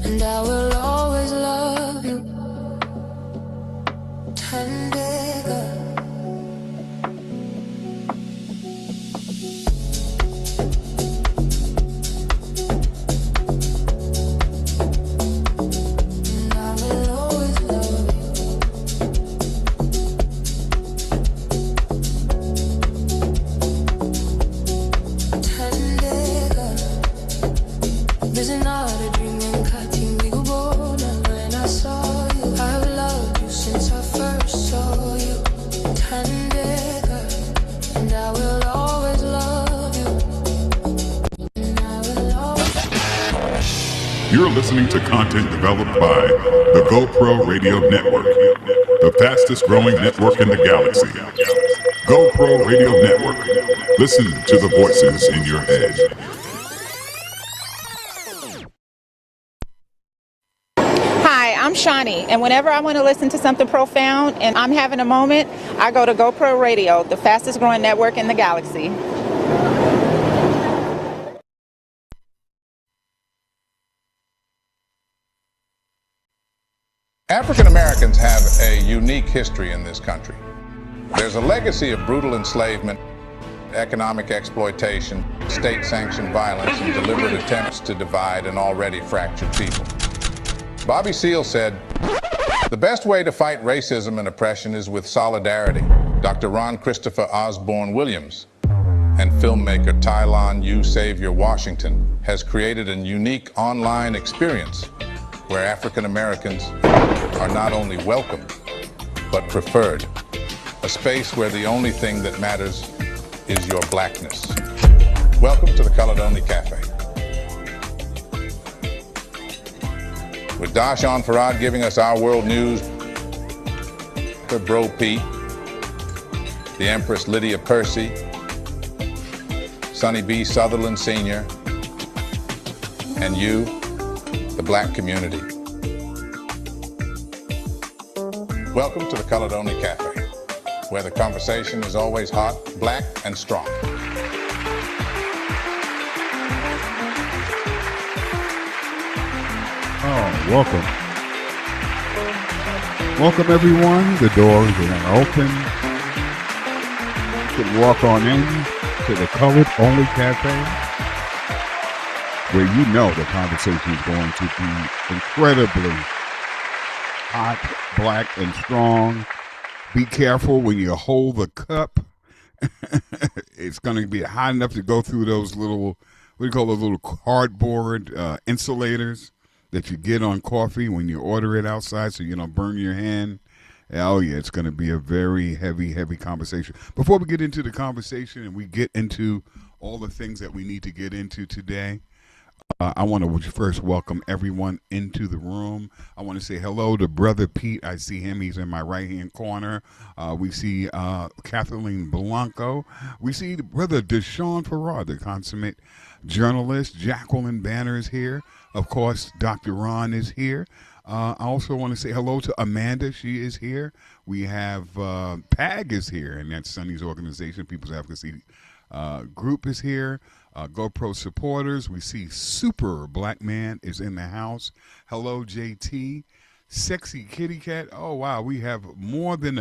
and I will always love you. Tandega. You're listening to content developed by the GoPro Radio Network, the fastest growing network in the galaxy. GoPro Radio Network. Listen to the voices in your head. Hi, I'm Shawnee, and whenever I want to listen to something profound and I'm having a moment, I go to GoPro Radio, the fastest growing network in the galaxy. African Americans have a unique history in this country. There's a legacy of brutal enslavement, economic exploitation, state-sanctioned violence, and deliberate attempts to divide an already fractured people. Bobby Seale said, "The best way to fight racism and oppression is with solidarity." Dr. Ron Christopher Osborne-Williams and filmmaker Tylon U. Savior Washington has created a unique online experience where African Americans are not only welcomed, but preferred. A space where the only thing that matters is your blackness. Welcome to the Colored Only Café. With Dashawn Farad giving us our world news, her Bro Pete, the Empress Lydia Percy, Sonny B. Sutherland Sr., and you, the black community. Welcome to the Colored Only Café, where the conversation is always hot, black, and strong. Oh, welcome. Welcome, everyone. The doors are open. You can walk on in to the Colored Only Cafe, where you know the conversation is going to be incredibly hot, black, and strong. Be careful when you hold the cup. It's going to be hot enough to go through those little, what do you call those little cardboard insulators that you get on coffee when you order it outside so you don't burn your hand. Oh, yeah, it's going to be a very heavy, heavy conversation. Before we get into the conversation and we get into all the things that we need to get into today, I want to first welcome everyone into the room. I want to say hello to Brother Pete. I see him. He's in my right-hand corner. We see Kathleen Blanco. We see Brother Dashawn Farad, the consummate journalist. Jacqueline Banner is here. Of course, Dr. Ron is here. I also want to say hello to Amanda. She is here. We have PAG is here, and that's Sonny's organization, People's Advocacy Group is here. GoPro supporters. We see Super Black Man is in the house. Hello, JT. Sexy Kitty Cat. Oh, wow. We have more than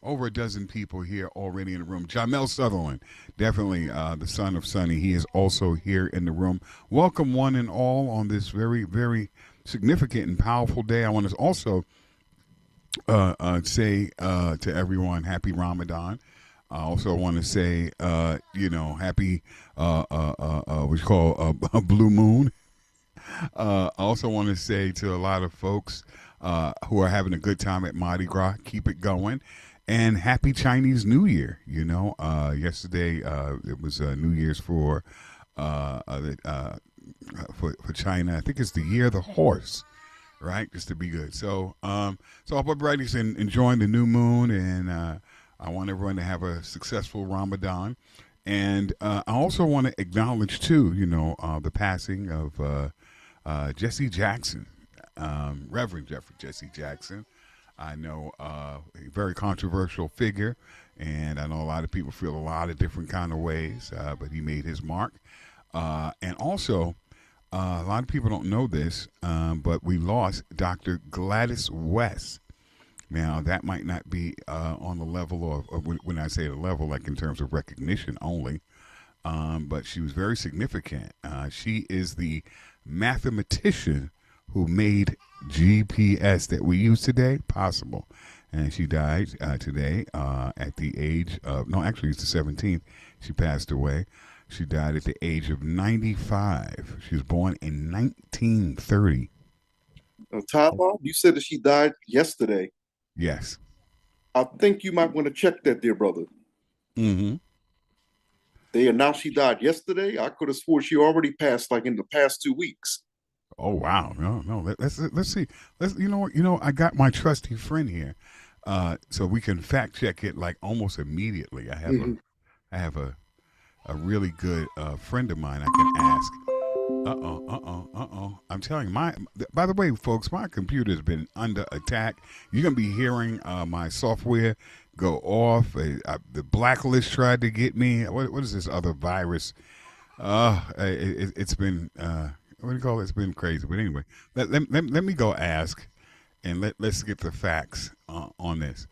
over a dozen people here already in the room. Jamel Sutherland, definitely the son of Sonny. He is also here in the room. Welcome one and all on this very, very significant and powerful day. I want to also say to everyone, happy Ramadan. I also want to say, happy, what you call a blue moon. I also want to say to a lot of folks who are having a good time at Mardi Gras, keep it going. And happy Chinese New Year. Yesterday it was New Year's for China. I think it's the year of the horse, right? Just to be good. So I hope everybody's enjoying the new moon, and I want everyone to have a successful Ramadan. And I also want to acknowledge, too, the passing of Jesse Jackson, Reverend Jesse Jackson. I know a very controversial figure, and I know a lot of people feel a lot of different kind of ways, but he made his mark. And also, A lot of people don't know this, but we lost Dr. Gladys West. Now, that might not be on the level of, when I say the level, like in terms of recognition only, but she was very significant. She is the mathematician who made GPS that we use today possible. And she died today at the age of, no, actually it's the 17th. She passed away. She died at the age of 95. She was born in 1930. Tylon, you said that she died yesterday. Yes. I think you might want to check that, dear brother. Mm-hmm. They announced she died yesterday. I could have swore she already passed, like in the past 2 weeks. Oh wow! No. Let's see. You know what? I got my trusty friend here, so we can fact check it like almost immediately. I have a really good friend of mine I can ask. I'm telling you, by the way, folks, my computer's been under attack. You're going to be hearing my software go off. The blacklist tried to get me. What is this other virus? It's been, what do you call it? It's been crazy. But anyway, let me go ask, and let's get the facts on this.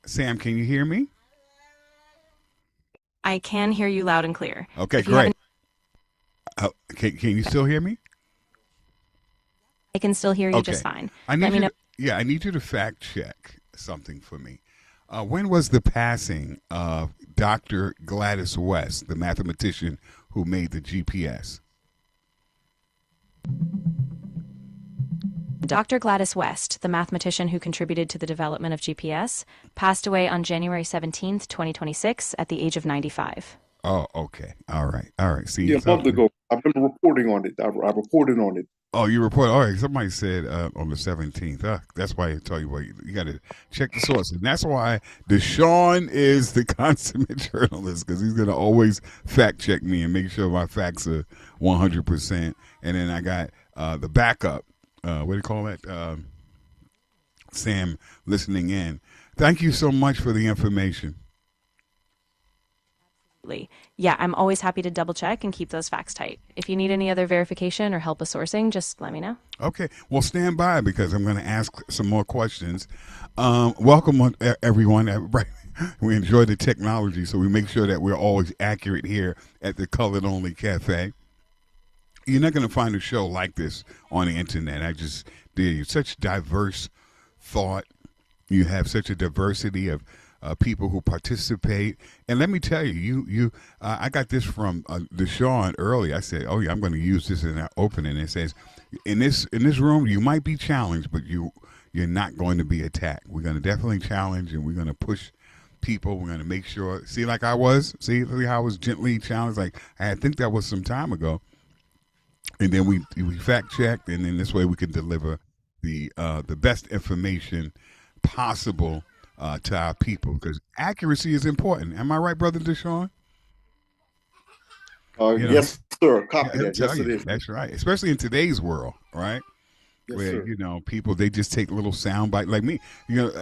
Sam, can you hear me? I can hear you loud and clear. Okay, great. Can you still hear me? I can still hear you just fine. I need you to fact check something for me. When was the passing of Dr. Gladys West, the mathematician who made the GPS? Dr. Gladys West, the mathematician who contributed to the development of GPS, passed away on January 17th, 2026 at the age of 95. Oh, okay. All right. See, yeah, a month ago. I've been reporting on it. I reported on it. Oh, you report? All right. Somebody said on the 17th. That's why I tell you what, you got to check the source. And that's why Deshaun is the consummate journalist, because he's going to always fact check me and make sure my facts are 100%. And then I got the backup. What do you call that? Sam listening in. Thank you so much for the information. Yeah, I'm always happy to double check and keep those facts tight. If you need any other verification or help with sourcing, just let me know. Okay. Well, stand by, because I'm going to ask some more questions. Welcome, everyone. We enjoy the technology, so we make sure that we're always accurate here at the Colored Only Cafe. You're not going to find a show like this on the internet. I just did. Such diverse thought. You have such a diversity of people who participate. And let me tell you, I got this from Deshaun early. I said, oh yeah, I'm going to use this in our opening. It says, in this room, you might be challenged, but you're not going to be attacked. We're going to definitely challenge, and we're going to push people. We're going to make sure, see how I was gently challenged. Like, I think that was some time ago. And then we fact checked, and then this way we can deliver the best information possible to our people, because accuracy is important. Am I right, Brother Deshaun? Yes, sir. Copy that. Yes, it is. That's right. Especially in today's world, right? Yes, where, sir. People, they just take little sound bite like me.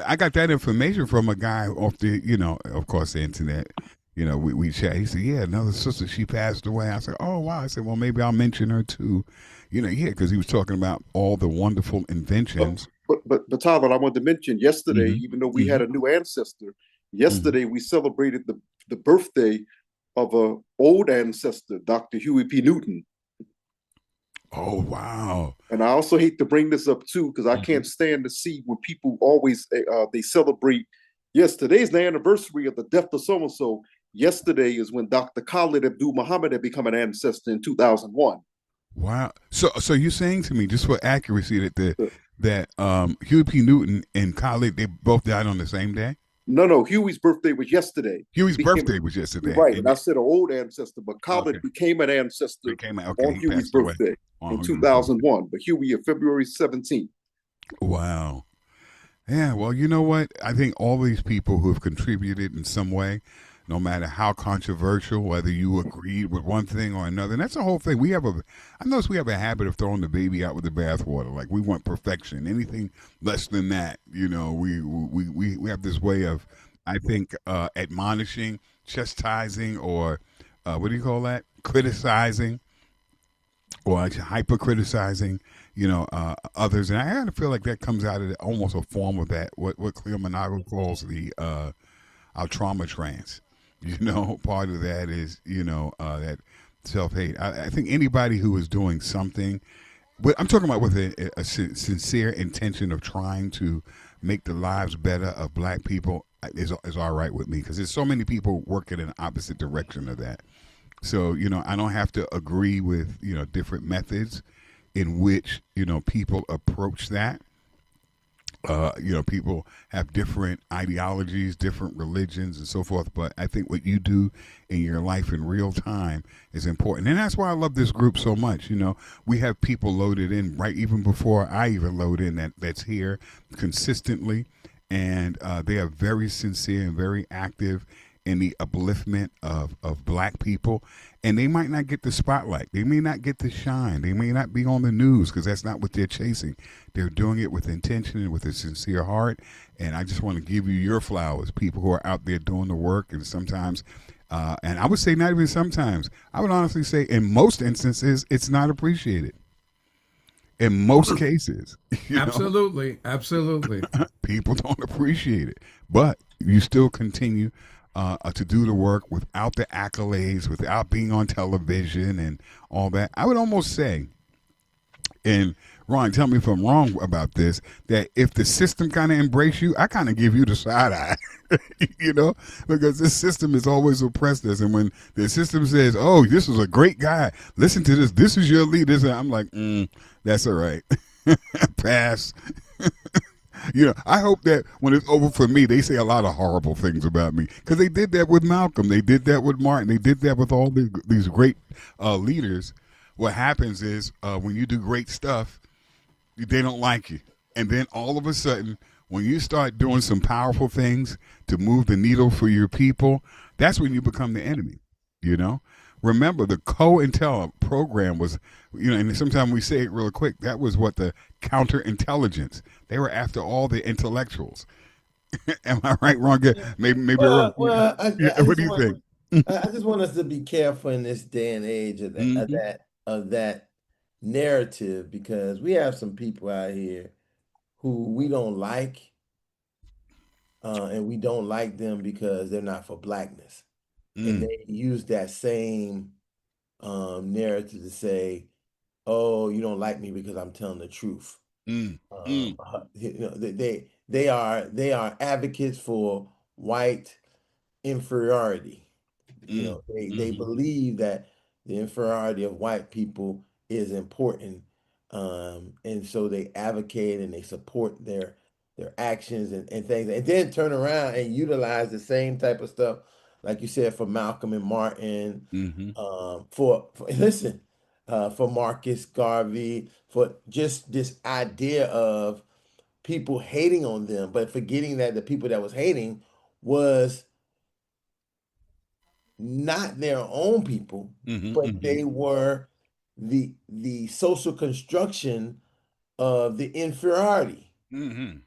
I got that information from a guy off the, of course, the internet. We chat. He said, yeah, another sister, she passed away. I said, oh, wow. I said, well, maybe I'll mention her too. Because he was talking about all the wonderful inventions. But Tyler, I wanted to mention yesterday, even though we had a new ancestor, yesterday we celebrated the birthday of an old ancestor, Dr. Huey P. Newton. Oh, wow. And I also hate to bring this up too, because I can't stand to see when people always, they celebrate, yes, today's the anniversary of the death of so-and-so. Yesterday is when Dr. Khalid Abdul Muhammad had become an ancestor in 2001. Wow. So you're saying to me, just for accuracy, that Huey P. Newton and Khalid, they both died on the same day? No. Huey's birthday was yesterday. Birthday was yesterday. Right. And I said an old ancestor, but Khalid became an ancestor on Huey's birthday in 2001. But Huey on February 17th. Wow. Yeah, well, you know what? I think all these people who have contributed in some way, no matter how controversial, whether you agreed with one thing or another, and that's the whole thing. I notice we have a habit of throwing the baby out with the bathwater. Like, we want perfection. Anything less than that, we have this way of, I think, admonishing, chastising, or what do you call that? Criticizing. or hyper criticizing, others. And I kind of feel like that comes out of almost a form of that, what Cleo Monago calls the our trauma trance. Part of that is, that self hate. I think anybody who is doing something, but I'm talking about with a sincere intention of trying to make the lives better of black people is all right with me, because there's so many people working in the opposite direction of that. So, I don't have to agree with, different methods in which, people approach that. People have different ideologies, different religions, and so forth. But I think what you do in your life in real time is important. And that's why I love this group so much. We have people loaded in right even before I even load in that's here consistently. And they are very sincere and very active in the upliftment of black people. And they might not get the spotlight. They may not get the shine. They may not be on the news, because that's not what they're chasing. They're doing it with intention and with a sincere heart. And I just want to give you your flowers, people who are out there doing the work. And sometimes, and I would say not even sometimes, I would honestly say in most instances, it's not appreciated. In most cases. Absolutely. People don't appreciate it. But you still continue to do the work without the accolades, without being on television and all that. I would almost say, and Ron, tell me if I'm wrong about this, that if the system kind of embrace you, I kind of give you the side eye, because this system has always oppressed us. And when the system says, oh, this is a great guy, listen to this, this is your leader, I'm like, that's all right. Pass. I hope that when it's over for me, they say a lot of horrible things about me, because they did that with Malcolm, they did that with Martin, they did that with all these great leaders. What happens is when you do great stuff, they don't like you, and then all of a sudden, when you start doing some powerful things to move the needle for your people, that's when you become the enemy. Remember, the COINTEL program was, and sometimes we say it real quick, that was what the counterintelligence. They were after all the intellectuals. Am I right, wrong? Maybe wrong. What do you think? I just want us to be careful in this day and age of that narrative, because we have some people out here who we don't like, and we don't like them because they're not for blackness. And they use that same narrative to say, "Oh, you don't like me because I'm telling the truth." They are advocates for white inferiority. They believe that the inferiority of white people is important, and so they advocate and they support their actions and things, and then turn around and utilize the same type of stuff, like you said, for Malcolm and Martin, for Marcus Garvey, for just this idea of people hating on them, but forgetting that the people that was hating was not their own people, but they were the social construction of the inferiority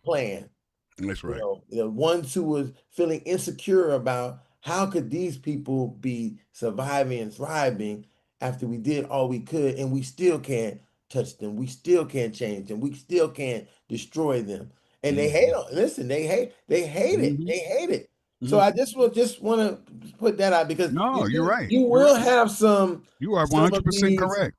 plan. That's right. The ones who was feeling insecure about how could these people be surviving and thriving after we did all we could, and we still can't touch them, we still can't change them, we still can't destroy them. And they hate on. Listen, they hate it. So I just want to put that out, because you're right. You will have some. You are 100% correct.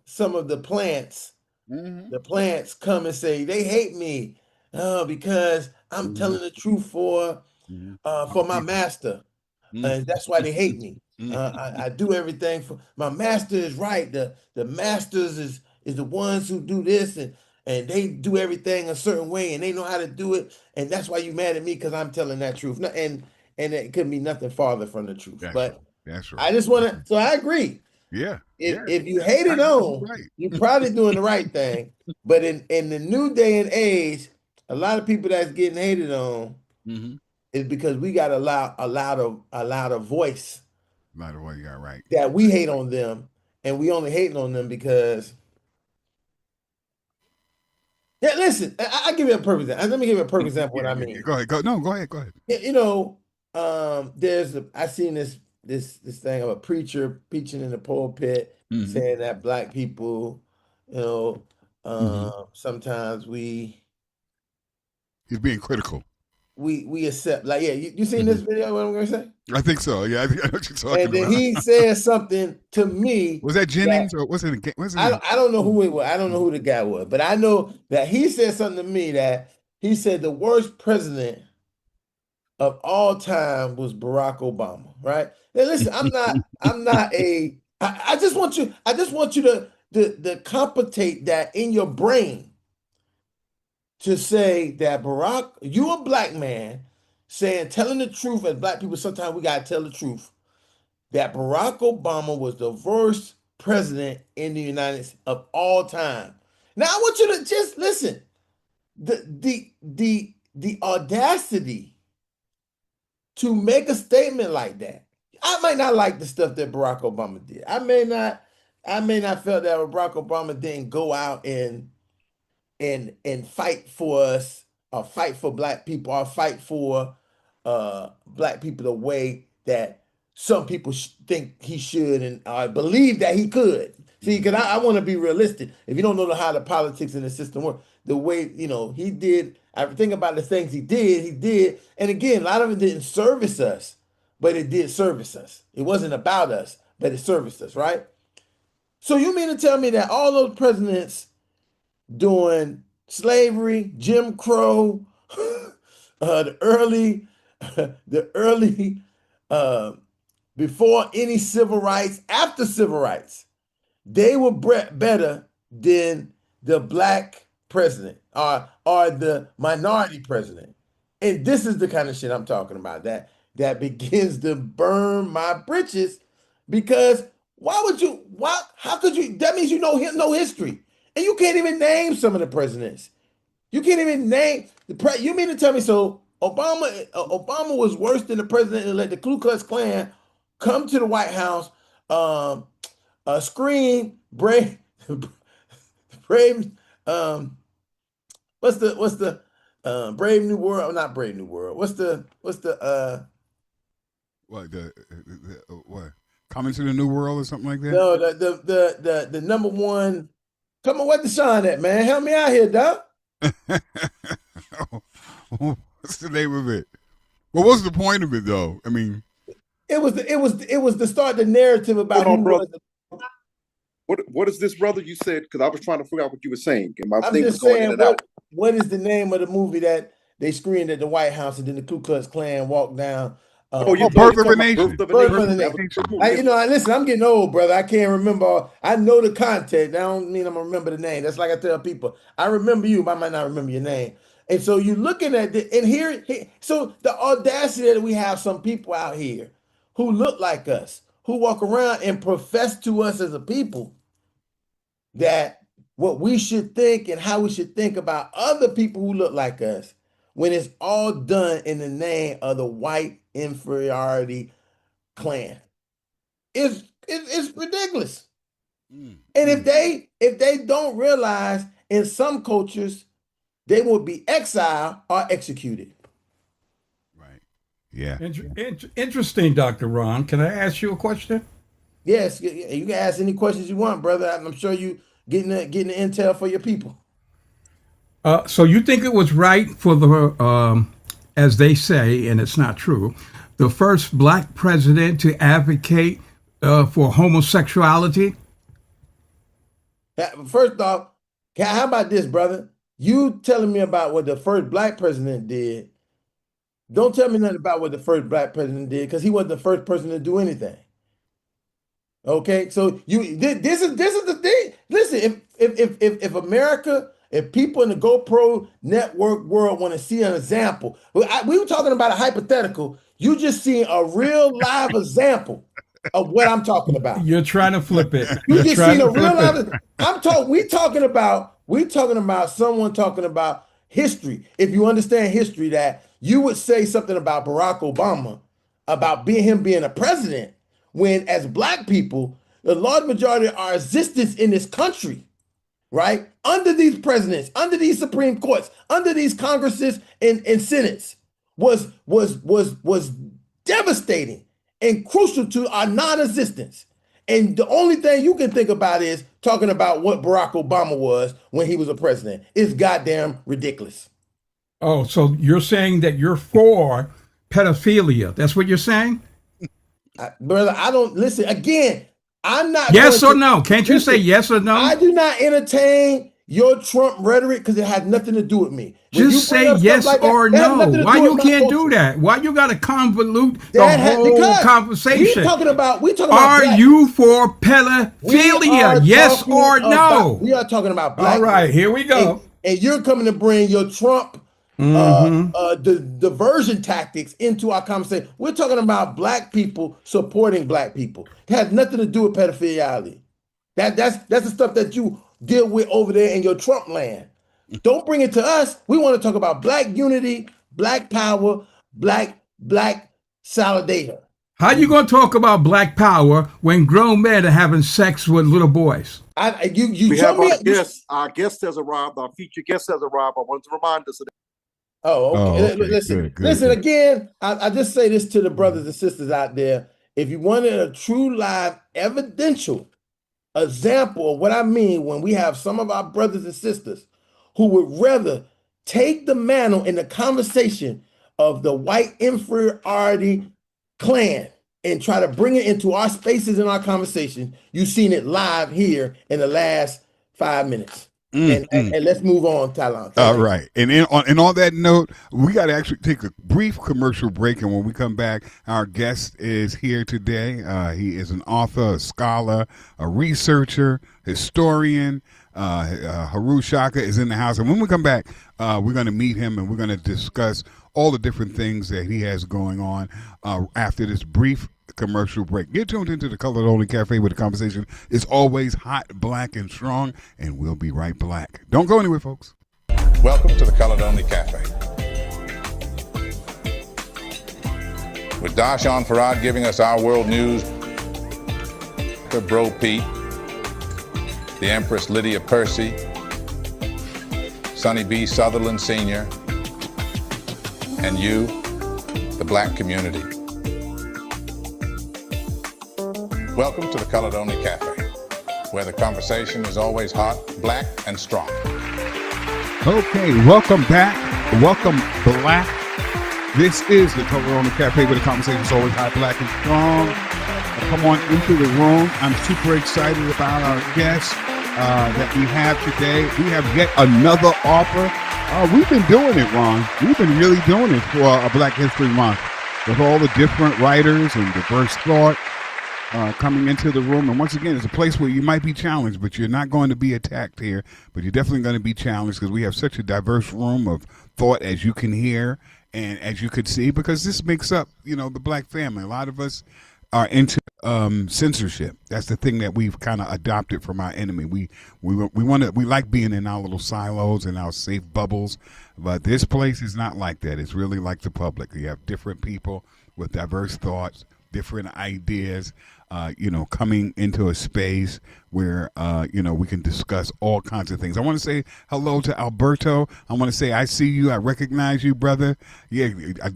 Some of the plants. The plants come and say they hate me because I'm telling the truth for my master, and that's why they hate me. I do everything for my master is right. The masters is the ones who do this, and they do everything a certain way, and they know how to do it, and that's why you mad at me, because I'm telling that truth. And it could be nothing farther from the truth. That's right. I just want to. So I agree. Yeah. If you hate it on, you're probably doing the right thing. But in the new day and age, a lot of people that's getting hated on is because we got a lot of voice. A lot of what you got right. That we hate on them, and we only hating on them because. Yeah, listen. I give you a perfect example. Let me give you a perfect example. What I mean. Go ahead. Go ahead. I seen this this thing of a preacher preaching in the pulpit, saying that black people, you know, sometimes He's being critical. We accept, like, yeah, you seen this video, what I'm gonna say? I think so. Yeah, I know what you're talking And then about. he said something to me. Was that Jennings or was it? I don't know who it was. I don't know who the guy was, but I know that he said something to me that he said the worst president of all time was Barack Obama, right? Now listen, I just want you to compensate that in your brain to say that Barack, you a black man saying, telling the truth, as black people, sometimes we gotta tell the truth, that Barack Obama was the worst president in the United States of all time. Now I want you to just listen. The audacity to make a statement like that. I might not like the stuff that Barack Obama did. I may not feel that Barack Obama didn't go out and fight for us, or fight for black people, or fight for black people the way that some people think he should, and believe that he could. See, because I want to be realistic. If you don't know how the politics in the system work, the way, he did, I think about the things he did. And again, a lot of it didn't service us, but it did service us. It wasn't about us, but it serviced us, right? So you mean to tell me that all those presidents during slavery, Jim Crow, the early, before any civil rights, after civil rights, they were better than the black president or the minority president? And this is the kind of shit I'm talking about that begins to burn my britches, because how could you, that means you know no history. And you can't even name some of the presidents. You can't even name you mean to tell me so Obama was worse than the president that let the Ku Klux Klan come to the White House, scream brave what's the Brave New World, not Brave New World. What's the what? Coming to the New World or something like that? No, the number one. Come on, what the Sean at, man? Help me out here, Doc. What's the name of it? Well, what's the point of it, though? I mean, it was to start the narrative about who was. What is this, brother? You said, because I was trying to figure out what you were saying, and my I'm thing just was going saying, in and out. what is the name of the movie that they screened at the White House and then the Ku Klux Klan walked down? Birth of a Nation. Birth of a Nation. Listen, I'm getting old, brother. I can't remember. I know the context. I don't mean I'm gonna remember the name. That's like I tell people. I remember you, but I might not remember your name. And so you're looking at it, and here, so the audacity that we have some people out here who look like us, who walk around and profess to us as a people that what we should think and how we should think about other people who look like us, when it's all done in the name of the white inferiority clan. It's ridiculous. And if they don't realize, in some cultures they will be exiled or executed. Right. Yeah. Interesting, Dr. Ron. Can I ask you a question? Yes, you can ask any questions you want, brother. I'm sure you getting the intel for your people. So you think it was right for the, as they say, and it's not true, the first black president to advocate for homosexuality? First off, how about this, brother? You telling me about what the first black president did. Don't tell me nothing about what the first black president did, because he wasn't the first person to do anything. Okay, so this is the thing. Listen, if America, if people in the GoPro network world want to see an example, we were talking about a hypothetical. You just seen a real live example of what I'm talking about. You're trying to flip it. You just seen a real live. We talking about someone talking about history. If you understand history, that you would say something about Barack Obama, about him being a president, when as black people, the large majority of our existence in this country, right, under these presidents, under these Supreme Courts, under these Congresses and Senates, was devastating and crucial to our non-existence. And the only thing you can think about is talking about what Barack Obama was when he was a president. It's goddamn ridiculous. Oh, so you're saying that you're for pedophilia? That's what you're saying, brother? I don't listen again. I'm not. Yes or no? Can't you say yes or no? I do not entertain your Trump rhetoric because it has nothing to do with me. Just say yes or no. Why you can't do that? Why you got to convolute the whole conversation? We talking about. Are you for pedophilia? Yes or no? We are talking about black. All right, here we go. And you're coming to bring your Trump the diversion tactics into our conversation. We're talking about black people supporting black people. It has nothing to do with pedophilia. That's the stuff that you deal with over there in your Trump land. Don't bring it to us. We want to talk about black unity, black power, black solidarity. How you going to talk about black power when grown men are having sex with little boys? We have our guest. Our guest has arrived. Our featured guest has arrived. I want to remind us of that. Oh, okay. Listen, listen. Again, I just say this to the brothers and sisters out there. If you wanted a true live evidential example of what I mean when we have some of our brothers and sisters who would rather take the mantle in the conversation of the white inferiority clan and try to bring it into our spaces in our conversation, you've seen it live here in the last 5 minutes. And let's move on, Tylon. All right. And on that note, we got to actually take a brief commercial break. And when we come back, our guest is here today. He is an author, a scholar, a researcher, historian. Heru Shaka is in the house. And when we come back, we're going to meet him and we're going to discuss all the different things that he has going on after this brief commercial break. Get tuned into the Colored Only Cafe where the conversation is always hot, black, and strong, and we'll be right back. Don't go anywhere, folks. Welcome to the Colored Only Cafe. With Dashawn Farad giving us our world news, Bro Pete, the Empress Lydia Percy, Sonny B. Sutherland Sr., and you, the black community. Welcome to the Colored Only Cafe, where the conversation is always hot, black, and strong. Okay, welcome back. Welcome, black. This is the Colored Only Cafe, where the conversation is always hot, black, and strong. Come on into the room. I'm super excited about our guest that we have today. We have yet another offer. We've been doing it, Ron. We've been really doing it for a Black History Month with all the different writers and diverse thought coming into the room. And once again, it's a place where you might be challenged, but you're not going to be attacked here. But you're definitely going to be challenged because we have such a diverse room of thought, as you can hear and as you could see, because this makes up, the black family. A lot of us are into censorship. That's the thing that we've kind of adopted from our enemy. We like being in our little silos and our safe bubbles, but this place is not like that. It's really like the public. You have different people with diverse thoughts, different ideas, coming into a space where, we can discuss all kinds of things. I want to say hello to Alberto. I want to say, I see you. I recognize you, brother. Yeah,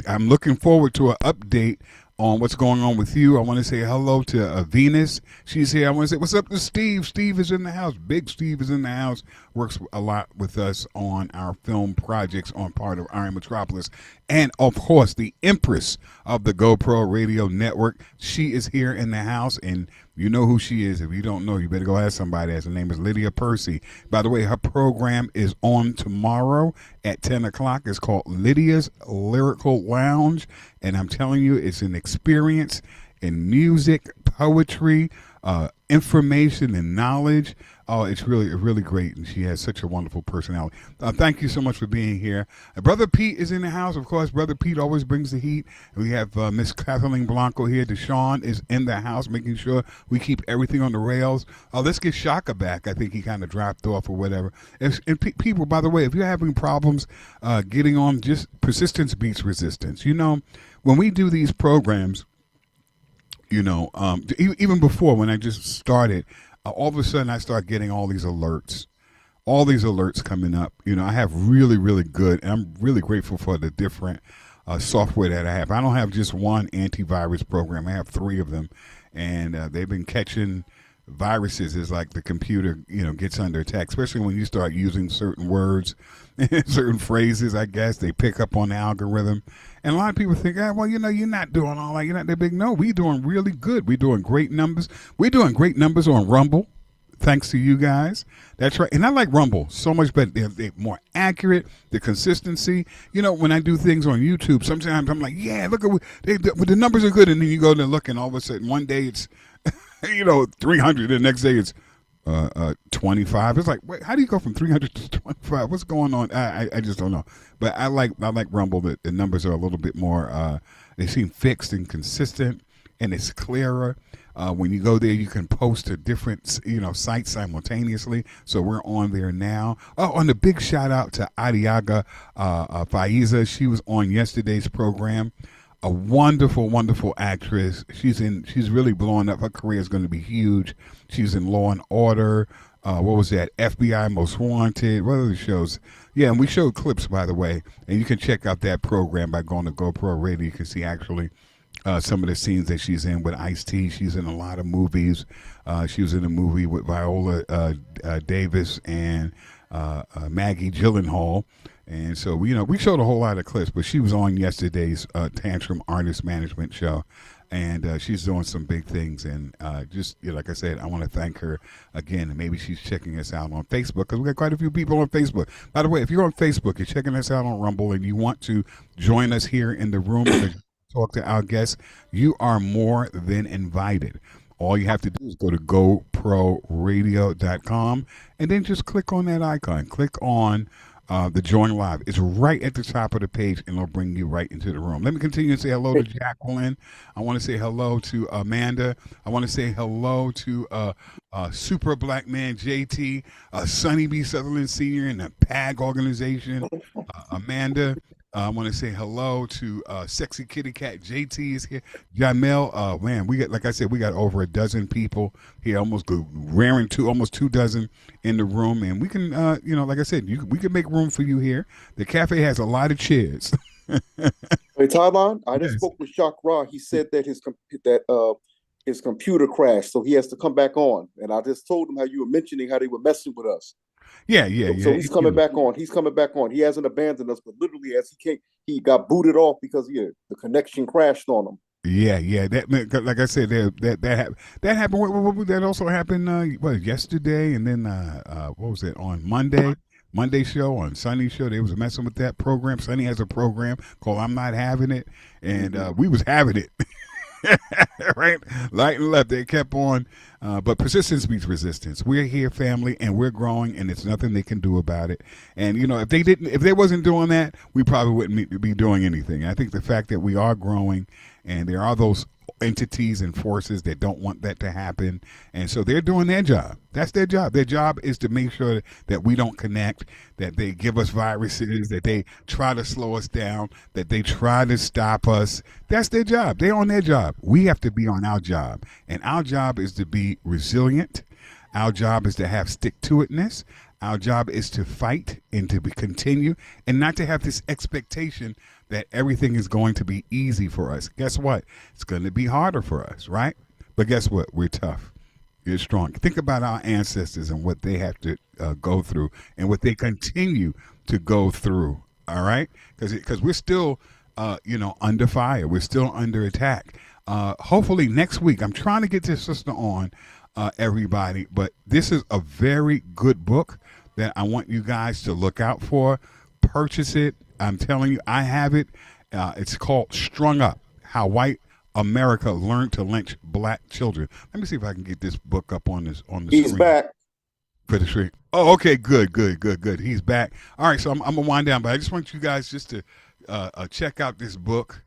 I'm looking forward to an update on what's going on with you. I want to say hello to Venus. She's here. I want to say what's up to Steve. Steve is in the house. Big Steve is in the house. Works a lot with us on our film projects on part of Iron Metropolis. And, of course, the Empress of the GoPro Radio Network. She is here in the house, and you know who she is. If you don't know, you better go ask somebody. Her name is Lydia Percy. By the way, her program is on tomorrow at 10 o'clock. It's called Lydia's Lyrical Lounge, and I'm telling you, it's an experience in music, poetry, information, and knowledge. Oh, it's really great, and she has such a wonderful personality. Thank you so much for being here. Brother Pete is in the house, of course. Brother Pete always brings the heat. We have Miss Kathleen Blanco here. Deshaun is in the house, making sure we keep everything on the rails. Let's get Shaka back. I think he kind of dropped off or whatever. People, by the way, if you're having problems getting on, just persistence beats resistance. When we do these programs, even before when I just started, all of a sudden I start getting all these alerts coming up. I have really, really good, and I'm really grateful for the different software that I have. I don't have just one antivirus program. I have 3 of them, and they've been catching viruses as like the computer, gets under attack, especially when you start using certain words, certain phrases. I guess they pick up on the algorithm, and a lot of people think, well, you're not doing all that. You're not that big. No, we're doing really good. We're doing great numbers. We're doing great numbers on Rumble. Thanks to you guys. That's right. And I like Rumble so much better. They're more accurate, the consistency. When I do things on YouTube, sometimes I'm like, yeah, look at the numbers are good. And then you go to look, and all of a sudden, one day it's, 300. The next day it's 25. It's like, wait, how do you go from 300 to 25? What's going on? I just don't know. But I like Rumble. The numbers are a little bit more, they seem fixed and consistent, and it's clearer. When you go there, you can post to different, sites simultaneously. So we're on there now. Oh, and a big shout out to Adiaga Faiza. She was on yesterday's program. A wonderful, wonderful actress. She's really blowing up. Her career is going to be huge. She's in Law and Order. What was that? FBI Most Wanted. What other shows? Yeah, and we showed clips, by the way. And you can check out that program by going to GoPro Radio. You can see actually some of the scenes that she's in with Ice-T. She's in a lot of movies. She was in a movie with Viola Davis and Maggie Gyllenhaal. And so, we showed a whole lot of clips, but she was on yesterday's Tantrum Artist Management show, and she's doing some big things. And like I said, I want to thank her again. And maybe she's checking us out on Facebook, because we got quite a few people on Facebook. By the way, if you're on Facebook, you're checking us out on Rumble, and you want to join us here in the room to talk to our guests, you are more than invited. All you have to do is go to goproradio.com, and then just click on that icon. Click on the Join Live. It's right at the top of the page, and it'll bring you right into the room. Let me continue to say hello to Jacqueline. I want to say hello to Amanda. I want to say hello to Super Black Man JT, Sonny B. Sutherland Sr. in the PAG organization. Amanda. I want to say hello to Sexy Kitty Cat. JT is here. Jamel, man, like I said, we got over a dozen people here, almost 2 dozen in the room, and we can, like I said, we can make room for you here. The cafe has a lot of chairs. Hey, Tylon, I just spoke with Shakara. He said that his computer crashed, so he has to come back on. And I just told him how you were mentioning how they were messing with us. Yeah. So he's coming back on. He's coming back on. He hasn't abandoned us, but literally, he got booted off because the connection crashed on him. Yeah. That, like I said, that happened. That also happened. Yesterday, and then what was it on Monday? Monday show, on Sunday show, they was messing with that program. Sunny has a program called I'm Not Having It, and we was having it. Right, light and left, they kept on, but persistence beats resistance. We're here, family, and we're growing, and it's nothing they can do about it. And if they wasn't doing that, we probably wouldn't be doing anything. I think the fact that we are growing, and there are those entities and forces that don't want that to happen, and so they're doing their job. That's their job. Their job is to make sure that we don't connect, that they give us viruses, that they try to slow us down, that they try to stop us. That's their job. They're on their job. We have to be on our job, and our job is to be resilient. Our job is to have stick-to-itness. Our job is to fight and to continue, and not to have this expectation that everything is going to be easy for us. Guess what? It's going to be harder for us, right? But guess what? We're tough. You're strong. Think about our ancestors and what they have to go through, and what they continue to go through, all right? Because we're still, under fire. We're still under attack. Hopefully next week, I'm trying to get this sister on, everybody, but this is a very good book that I want you guys to look out for. Purchase it. I'm telling you, I have it. It's called Strung Up, How White America Learned to Lynch Black Children. Let me see if I can get this book up on the screen. He's back. For the street. Oh, okay, good. He's back. All right, so I'm going to wind down, but I just want you guys just to check out this book.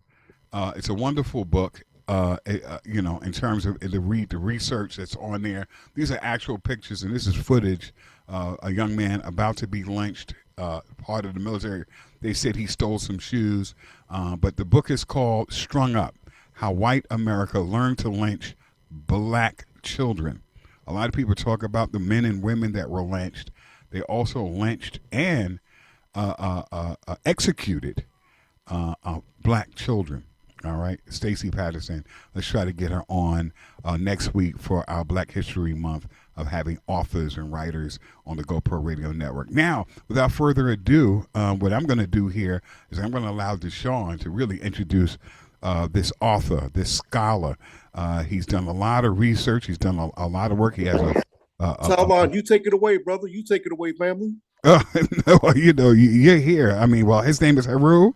It's a wonderful book. In terms of the research that's on there. These are actual pictures, and this is footage. A young man about to be lynched, part of the military. They said he stole some shoes, but the book is called Strung Up, How White America Learned to Lynch Black Children. A lot of people talk about the men and women that were lynched. They also lynched and executed black children. All right, Stacey Patterson. Let's try to get her on next week for our Black History Month of having authors and writers on the GoPro Radio Network. Now, without further ado, what I'm going to do here is I'm going to allow Deshaun to really introduce this author, this scholar. He's done a lot of research. He's done a lot of work. He has Tylon, you take it away, brother. You take it away, family. No, you're here. I mean, well, his name is Heru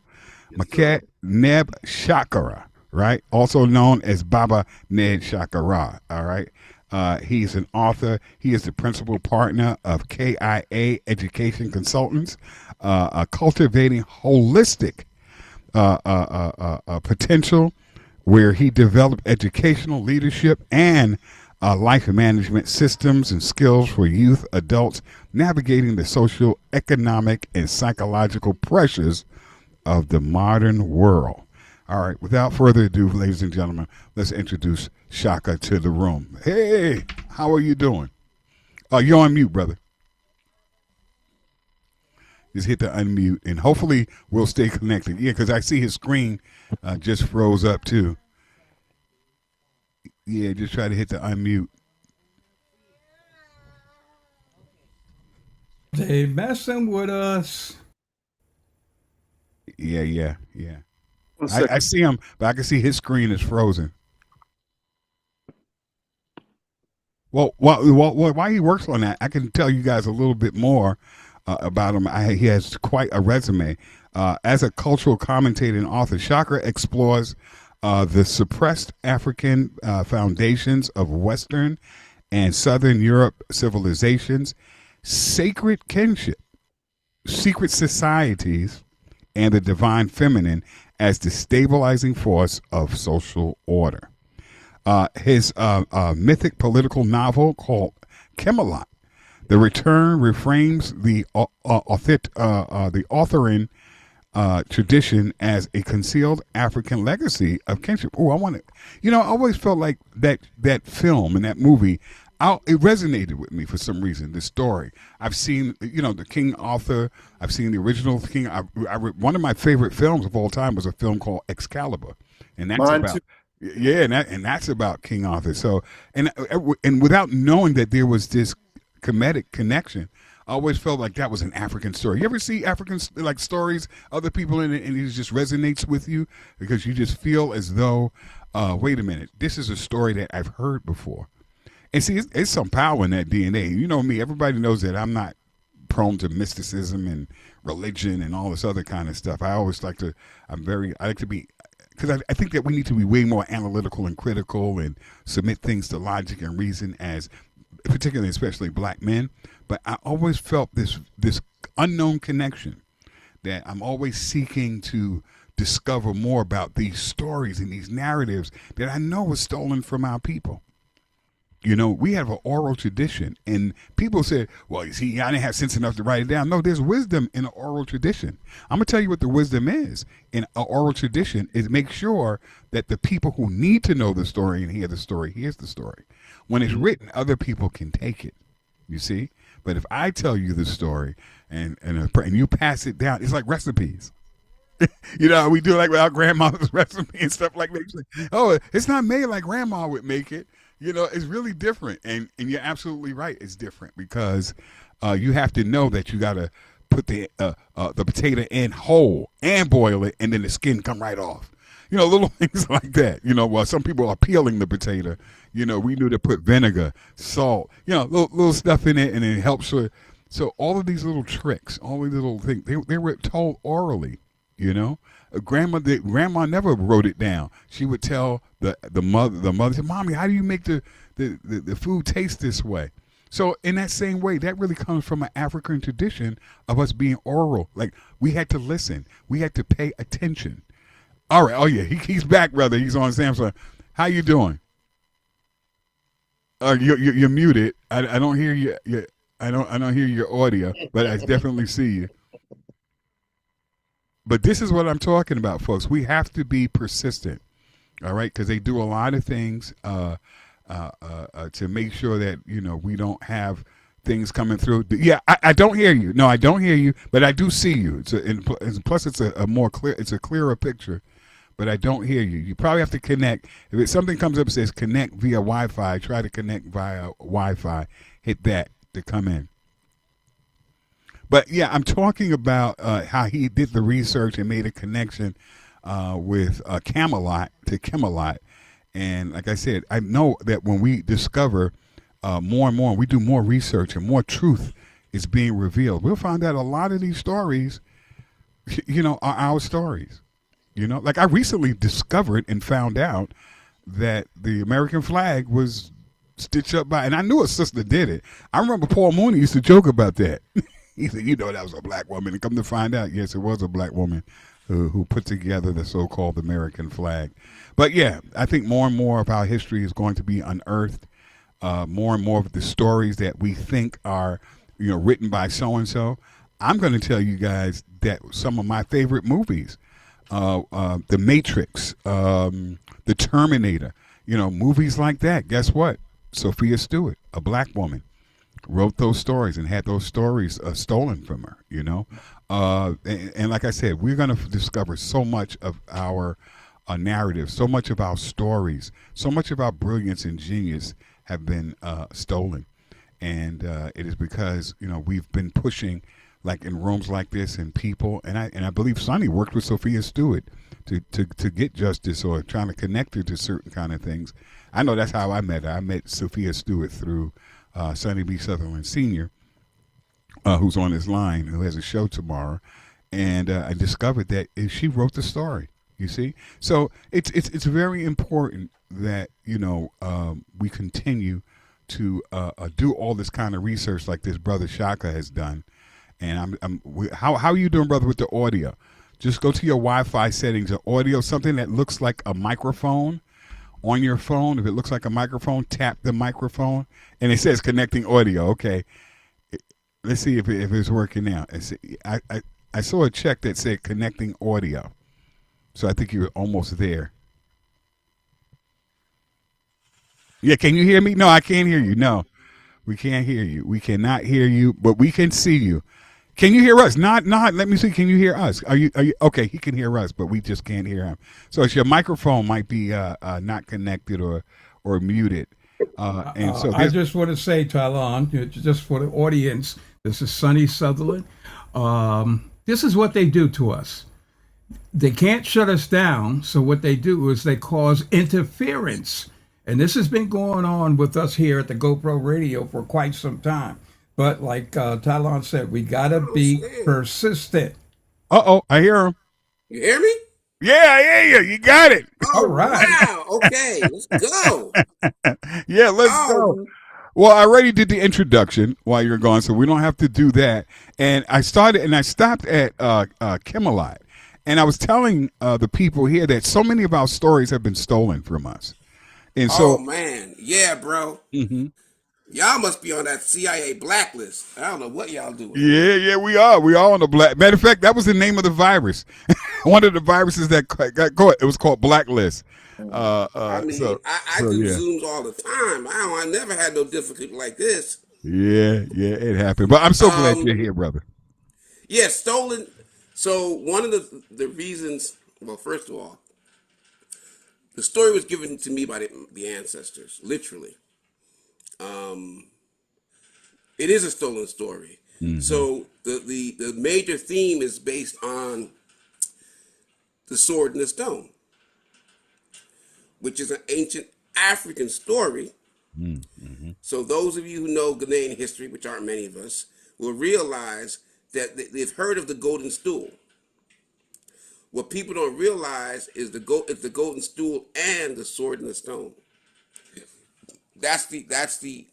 Maket Neb Shakara, right? Also known as Baba Neb Shakara, all right? He's an author. He is the principal partner of KIA Education Consultants, cultivating holistic potential, where he developed educational leadership and life management systems and skills for youth, adults, navigating the social, economic, and psychological pressures of the modern world. All right, without further ado, ladies and gentlemen, let's introduce Shaka to the room. Hey, how are you doing? You're on mute, brother. Just hit the unmute, and hopefully we'll stay connected. Yeah, because I see his screen just froze up, too. Yeah, just try to hit the unmute. They messing with us. Yeah. I see him, but I can see his screen is frozen. Well, while he works on that, I can tell you guys a little bit more about him. He has quite a resume. As a cultural commentator and author, Shakara explores the suppressed African foundations of Western and Southern Europe civilizations, sacred kinship, secret societies, and the divine feminine as the stabilizing force of social order. His mythic political novel called Camelot, The Return, reframes the authoring tradition as a concealed African legacy of kinship. Oh, I always felt like that film and that movie, it resonated with me for some reason, the story. I've seen, the King Arthur. I've seen the original King. One of my favorite films of all time was a film called Excalibur. And that's Mine about, too. yeah, and that's about King Arthur. So, and without knowing that there was this comedic connection, I always felt like that was an African story. You ever see African stories, other people in it, and it just resonates with you because you just feel as though, wait a minute, this is a story that I've heard before. And see, it's some power in that DNA. You know me, everybody knows that I'm not prone to mysticism and religion and all this other kind of stuff. I like to be, because I think that we need to be way more analytical and critical and submit things to logic and reason, as particularly, especially black men. But I always felt this unknown connection that I'm always seeking to discover more about these stories and these narratives that I know was stolen from our people. We have an oral tradition, and people say, well, you see, I didn't have sense enough to write it down. No, there's wisdom in an oral tradition. I'm going to tell you what the wisdom is in an oral tradition is make sure that the people who need to know the story and hear the story, hears the story. When it's written, other people can take it, you see? But if I tell you the story and you pass it down, it's like recipes. We do like with our grandma's recipe and stuff like that. Like, oh, it's not made like grandma would make it. It's really different. And you're absolutely right. It's different because you have to know that you got to put the potato in whole and boil it, and then the skin come right off. Little things like that. While some people are peeling the potato, we knew to put vinegar, salt, little stuff in it, and it helps with. So all of these little tricks, all these little things, they were told orally. Grandma never wrote it down. She would tell the mother, said, Mommy, how do you make the food taste this way? So in that same way, that really comes from an African tradition of us being oral. Like, we had to listen. We had to pay attention. All right. Oh yeah, he's back, brother. He's on Samsung. How you doing? You're muted. I don't hear you. I don't hear your audio, but I definitely see you. But this is what I'm talking about, folks. We have to be persistent, all right? Because they do a lot of things to make sure that we don't have things coming through. Yeah, I don't hear you. No, I don't hear you, but I do see you. Plus it's a more clear. It's a clearer picture. But I don't hear you. You probably have to connect. If something comes up and says connect via Wi-Fi, try to connect via Wi-Fi. Hit that to come in. But yeah, I'm talking about how he did the research and made a connection with Camelot to Camelot. And like I said, I know that when we discover more and more, we do more research and more truth is being revealed. We'll find out a lot of these stories, are our stories. Like I recently discovered and found out that the American flag was stitched up by, and I knew a sister did it. I remember Paul Mooney used to joke about that. He said, that was a black woman. And come to find out, yes, it was a black woman who put together the so-called American flag. But yeah, I think more and more of our history is going to be unearthed. More and more of the stories that we think are, written by so-and-so. I'm going to tell you guys that some of my favorite movies, The Matrix, The Terminator, movies like that. Guess what? Sophia Stewart, a black woman, wrote those stories and had those stories stolen from her, and like I said, we're going to discover so much of our narrative, so much of our stories, so much of our brilliance and genius have been stolen. And it is because, we've been pushing like in rooms like this and people, and I believe Sonny worked with Sophia Stewart to get justice or trying to connect her to certain kind of things. I know that's how I met her. I met Sophia Stewart through Sonny B. Sutherland Sr., who's on his line, who has a show tomorrow, and I discovered that she wrote the story. You see, so it's very important that we continue to do all this kind of research like this brother Shaka has done. And how are you doing, brother, with the audio? Just go to your Wi-Fi settings, the audio, something that looks like a microphone on your phone. If it looks like a microphone, tap the microphone, and it says connecting audio. Okay, let's see if it's working now. I saw a check that said connecting audio, so I think you're almost there. Yeah, can you hear me? No, I can't hear you. No, we can't hear you. We cannot hear you, but we can see you. Can you hear us? Not. Let me see. Can you hear us? Are you okay? He can hear us, but we just can't hear him. So it's your microphone might be not connected or muted. And so I just want to say, Tylon, just for the audience, this is Sonny Sutherland. This is what they do to us. They can't shut us down, so what they do is they cause interference. And this has been going on with us here at the GoPro Radio for quite some time. But like Tylon said, we got to be persistent. Uh-oh, I hear him. You hear me? Yeah, I hear you. You got it. All right. Wow. Okay, let's go. Yeah, let's go. Well, I already did the introduction while you're gone, so we don't have to do that. And I stopped at Camelot. And I was telling the people here that so many of our stories have been stolen from us. And so, oh, man. Yeah, bro. Mm-hmm. Y'all must be on that CIA blacklist. I don't know what y'all doing. Yeah, we are. We are on the black. Matter of fact, that was the name of the virus. One of the viruses that got caught. It was called Blacklist. I do Zooms all the time. I never had no difficulty like this. Yeah, it happened. But I'm so glad you're here, brother. Yeah, stolen. So one of the reasons, well, first of all, the story was given to me by the ancestors, literally. It is a stolen story. Mm-hmm. So the major theme is based on the sword and the stone, which is an ancient African story. Mm-hmm. So those of you who know Ghanaian history, which aren't many of us, will realize that they've heard of the golden stool. What people don't realize is the golden stool and the sword and the stone. That's the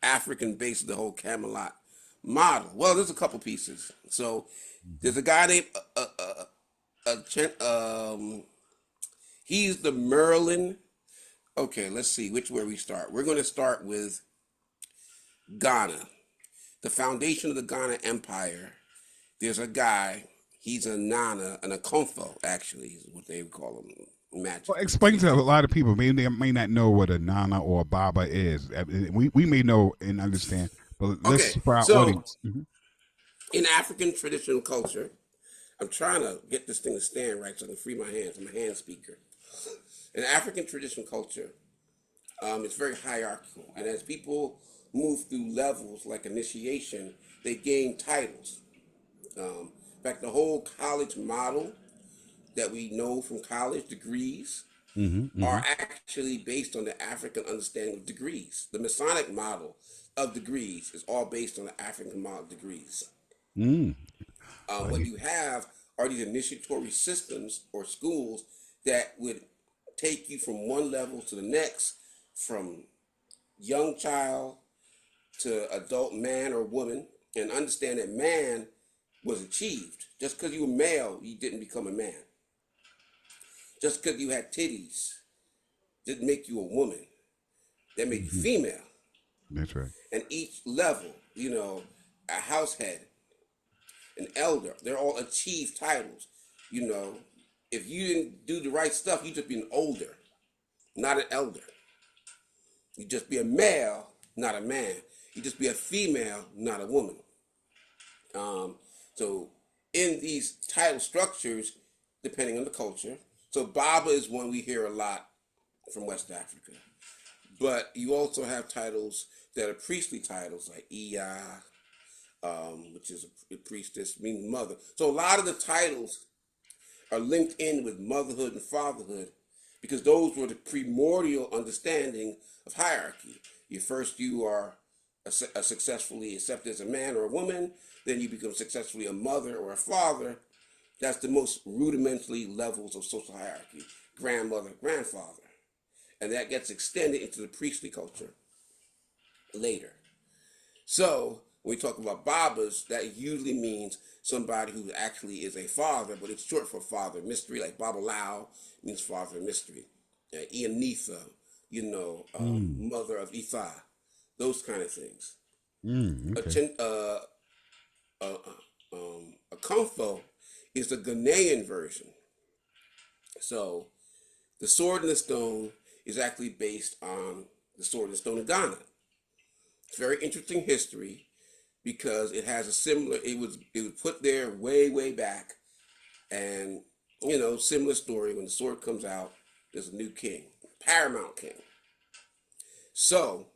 African base of the whole Camelot model. Well, there's a couple pieces. So there's a guy named he's the Merlin. Okay, let's see where we start. We're going to start with Ghana, the foundation of the Ghana Empire. There's a guy. He's a Nana, and a Akomfo, actually, is what they would call him. magic. Well, explain to a lot of people. Maybe they may not know what a Nana or a Baba is. We may know and understand, but let's Okay, for our so audience. in African traditional culture, I'm trying to get this thing to stand right so I can free my hands. I'm a hand speaker. In African traditional culture, it's very hierarchical, and as people move through levels like initiation, they gain titles. In fact, the whole college model that we know from college degrees are actually based on the African understanding of degrees. The Masonic model of degrees is all based on the African model of degrees. What you have are these initiatory systems or schools that would take you from one level to the next, from young child to adult man or woman, and understand that man was achieved. Just because you were male, you didn't become a man. Just because you had titties didn't make you a woman. That made you female. That's right. And each level, a house head, an elder, they're all achieved titles. If you didn't do the right stuff, you'd just be an older, not an elder. You'd just be a male, not a man. You'd just be a female, not a woman. So in these title structures, depending on the culture, so Baba is one we hear a lot from West Africa. But you also have titles that are priestly titles, like Iya, which is a priestess, meaning mother. So a lot of the titles are linked in with motherhood and fatherhood because those were the primordial understanding of hierarchy. You are successfully accepted as a man or a woman, then you become successfully a mother or a father. That's the most rudimentary levels of social hierarchy, grandmother, grandfather. And that gets extended into the priestly culture later. So when we talk about Babas, that usually means somebody who actually is a father, but it's short for father mystery, like Baba Lao means father mystery. Ianitha, mother of Ifa, those kind of things. Okay. A Komfo is the Ghanaian version. So the sword and the stone is actually based on the sword and the stone of Ghana. It's very interesting history because it has a similar, it was put there way, way back. And, similar story, when the sword comes out, there's a new king, paramount king. So,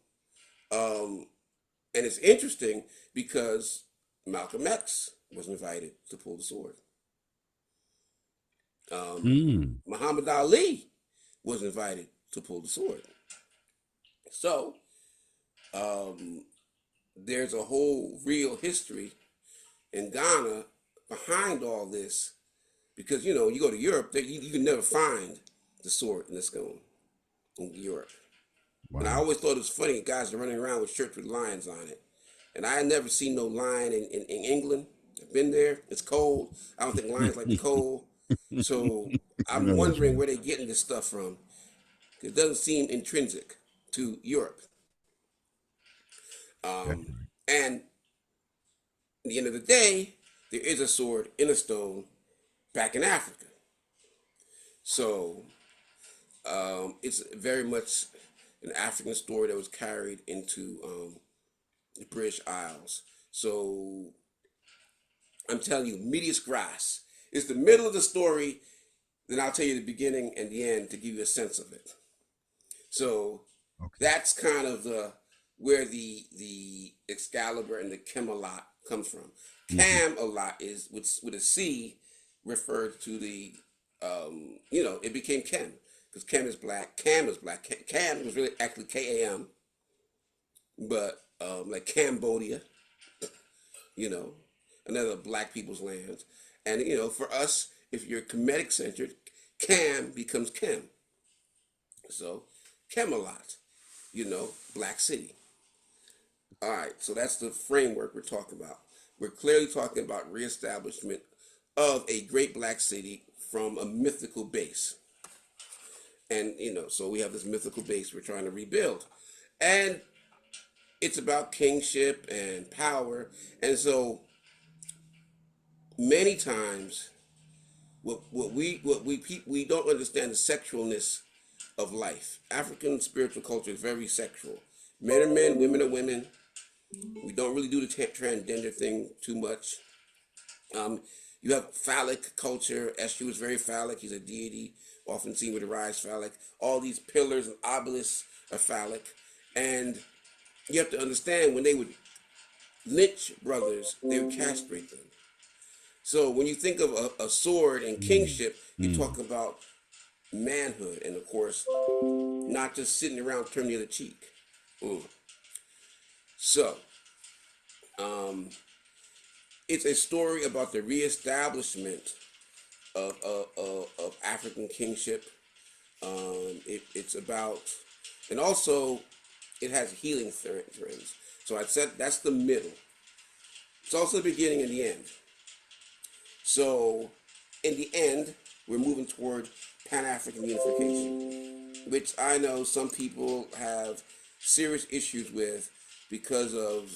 and it's interesting because Malcolm X was invited to pull the sword. Muhammad Ali was invited to pull the sword. So, there's a whole real history in Ghana behind all this because, you go to Europe, you can never find the sword and the stone in Europe. Wow. And I always thought it was funny, guys are running around with shirts with lions on it. And I had never seen no lion in England. I've been there. It's cold. I don't think lions like the cold. So I'm wondering where they're getting this stuff from. It doesn't seem intrinsic to Europe. And at the end of the day, there is a sword in a stone back in Africa. So it's very much an African story that was carried into the British Isles. So I'm telling you, medias gras. It's the middle of the story, then I'll tell you the beginning and the end to give you a sense of it. So that's kind of where the Excalibur and the Camelot comes from. Camelot is with a C referred to the it became Chem because Chem is black. Cam is black. Cam was really actually Kam, but like Cambodia, another black people's lands, and for us, if you're Kemetic centered, Cam becomes Chem. So Camelot, Black City. All right, so that's the framework we're talking about. We're clearly talking about reestablishment of a great black city from a mythical base. And, so we have this mythical base we're trying to rebuild. And it's about kingship and power. And so many times we don't understand the sexualness of life. African spiritual culture is very sexual. Men are men, women are women. We don't really do the transgender thing too much. You have phallic culture. Eshu is very phallic. He's a deity, often seen with a rise phallic. All these pillars and obelisks are phallic. And you have to understand, when they would lynch brothers, they would castrate them. So when you think of a sword and kingship, you talk about manhood, and of course, not just sitting around turning the other cheek. So, it's a story about the reestablishment of African kingship. It's about, and also it has healing trends. So I said that's the middle. It's also the beginning and the end. So in the end, we're moving toward Pan-African unification, which I know some people have serious issues with because of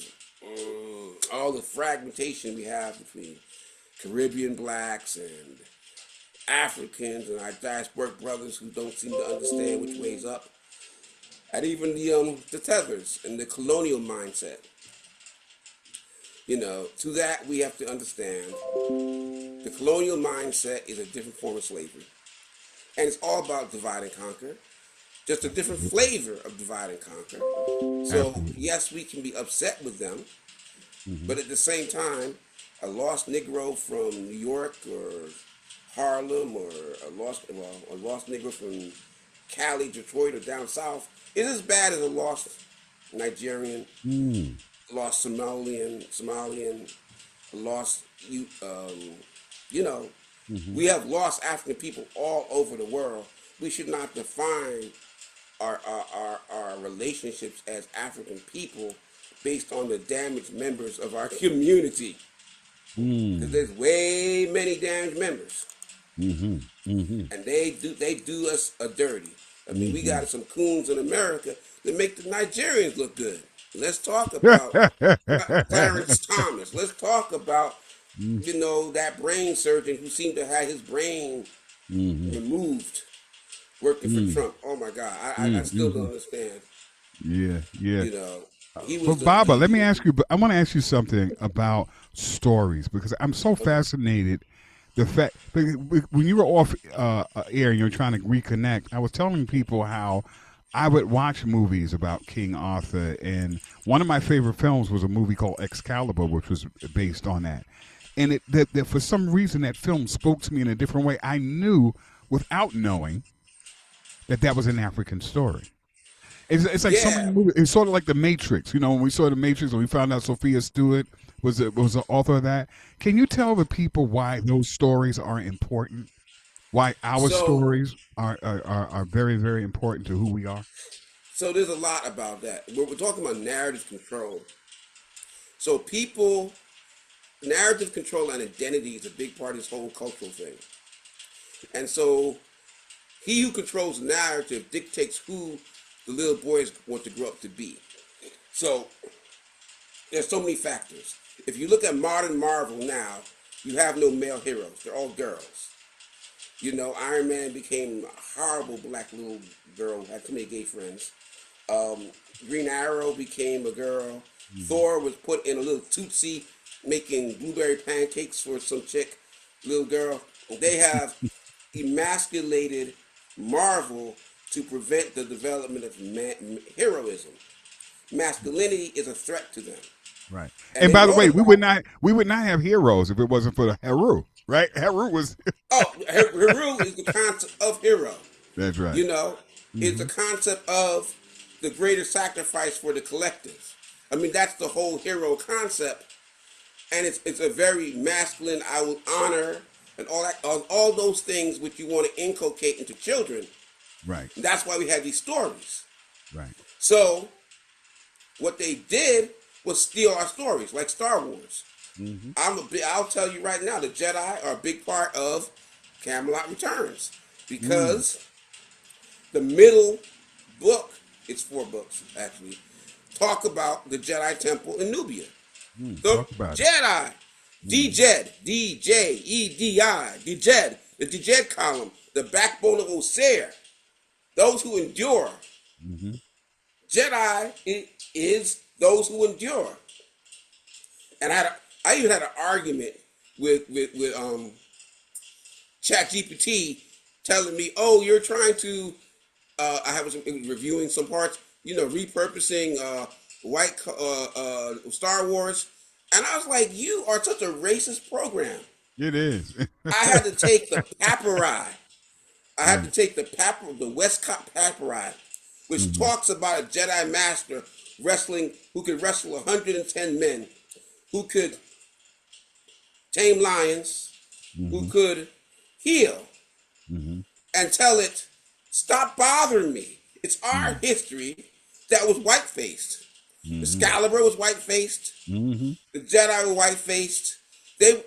all the fragmentation we have between Caribbean blacks and Africans and our diasporic brothers who don't seem to understand which way's up, and even the tethers and the colonial mindset. To that we have to understand the colonial mindset is a different form of slavery, and it's all about divide and conquer, just a different flavor of divide and conquer. So yes, we can be upset with them, but at the same time, a lost Negro from New York or Harlem, or a lost Negro from Cali, Detroit, or down south is as bad as a lost Nigerian, lost Somalian, a lost we have lost African people all over the world. We should not define our relationships as African people based on the damaged members of our community. Because there's way many damaged members. And they do us a dirty. I mean, we got some coons in America that make the Nigerians look good. Let's talk about Clarence Thomas. Let's talk about, that brain surgeon who seemed to have his brain removed working for Trump. Oh my God, I still don't understand. But Baba, let me ask you. I want to ask you something about stories, because I'm so fascinated. The fact, when you were off air and you were trying to reconnect, I was telling people how I would watch movies about King Arthur, and one of my favorite films was a movie called Excalibur, which was based on that. And that for some reason that film spoke to me in a different way. I knew without knowing that was an African story. It's like so many movies. It's sort of like The Matrix. When we saw The Matrix and we found out Sophia Stewart was the author of that. Can you tell the people why those stories are important? Why our stories are very, very important to who we are? So there's a lot about that. We're talking about narrative control. So narrative control and identity is a big part of this whole cultural thing. And so he who controls the narrative dictates who the little boys want to grow up to be. So there's so many factors. If you look at modern Marvel now, you have no male heroes. They're all girls. Iron Man became a horrible black little girl, had too many gay friends. Green Arrow became a girl. Thor was put in a little Tootsie making blueberry pancakes for some chick, little girl. They have emasculated Marvel to prevent the development of heroism. Masculinity is a threat to them. Right. And by the way, we would not have heroes if it wasn't for the Heru, right? Heru was Heru is the concept of hero. That's right. It's the concept of the greater sacrifice for the collective. I mean, that's the whole hero concept. And it's a very masculine, I will honor, and all those things which you want to inculcate into children. Right. That's why we have these stories. Right. So what they did was steal our stories, like Star Wars. I'll tell you right now, the Jedi are a big part of Camelot Returns, because the middle book, it's 4 books actually, talk about the Jedi Temple in Nubia. The Jedi, D-Jed, D-J-E-D-I, D-Jed the Djed column, the backbone of Osir, those who endure. Mm-hmm. Jedi is those who endure. And I even had an argument with ChatGPT telling me, "Oh, you're trying to." I was reviewing some parts, repurposing white Star Wars, and I was like, "You are such a racist program." It is. I had to take the papyri. I had to take the Westcott papyri, which talks about a Jedi master who could wrestle 110 men, who could tame lions, who could heal, and tell it, stop bothering me. It's our history that was white-faced. The Excalibur was white-faced. The Jedi were white-faced. They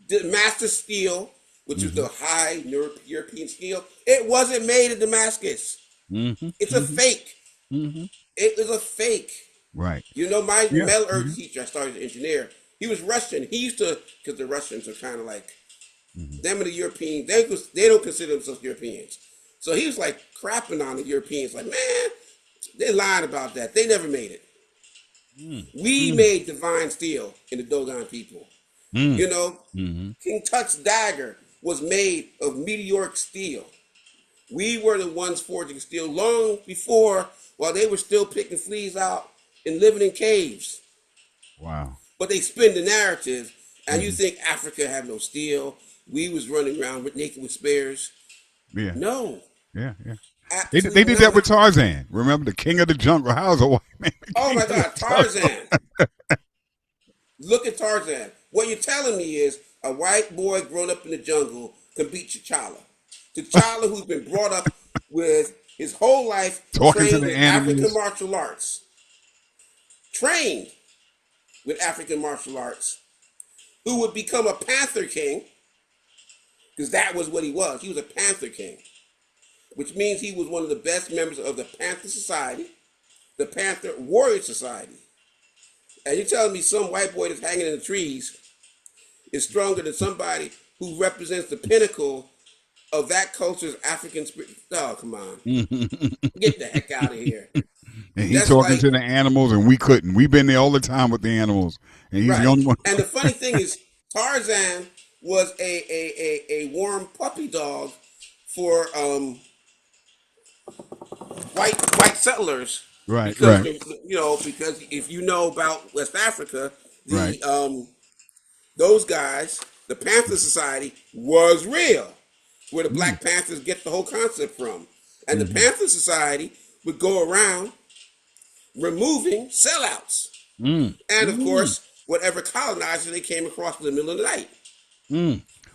did Master Steel, which is the high European steel. It wasn't made in Damascus. It's a fake. It is a fake. Right. My metallurgy teacher, I started as an engineer. He was Russian. He used to, because the Russians are kind of like, them and the Europeans, they don't consider themselves Europeans. So he was like crapping on the Europeans, like, man, they're lying about that. They never made it. We made divine steel in the Dogon people. King Tut's dagger was made of meteoric steel. We were the ones forging steel long before, while they were still picking fleas out and living in caves. Wow. But they spin the narrative, and you think Africa had no steel. We was running around naked with spears. Yeah. No. Yeah. They did that with Tarzan. Remember the king of the jungle? How's a white man? Oh my God, Tarzan. Look at Tarzan. What you're telling me is a white boy grown up in the jungle can beat T'Challa. T'Challa, who's been brought up with his whole life trained with African martial arts. Trained with African martial arts. Who would become a Panther King, because that was what he was. He was a Panther King, which means he was one of the best members of the Panther Society, the Panther Warrior Society. And you're telling me some white boy that's hanging in the trees is stronger than somebody who represents the pinnacle of that culture's African spirit? Oh, come on. Get the heck out of here. And he's talking to the animals, and we couldn't. We've been there all the time with the animals, and he's the only one. And the funny thing is, Tarzan was a warm puppy dog for white settlers. Right, because, because if you know about West Africa, those guys, the Panther Society was real, where the Black Panthers get the whole concept from. And the Panther Society would go around removing sellouts. And of course, whatever colonizer they came across in the middle of the night.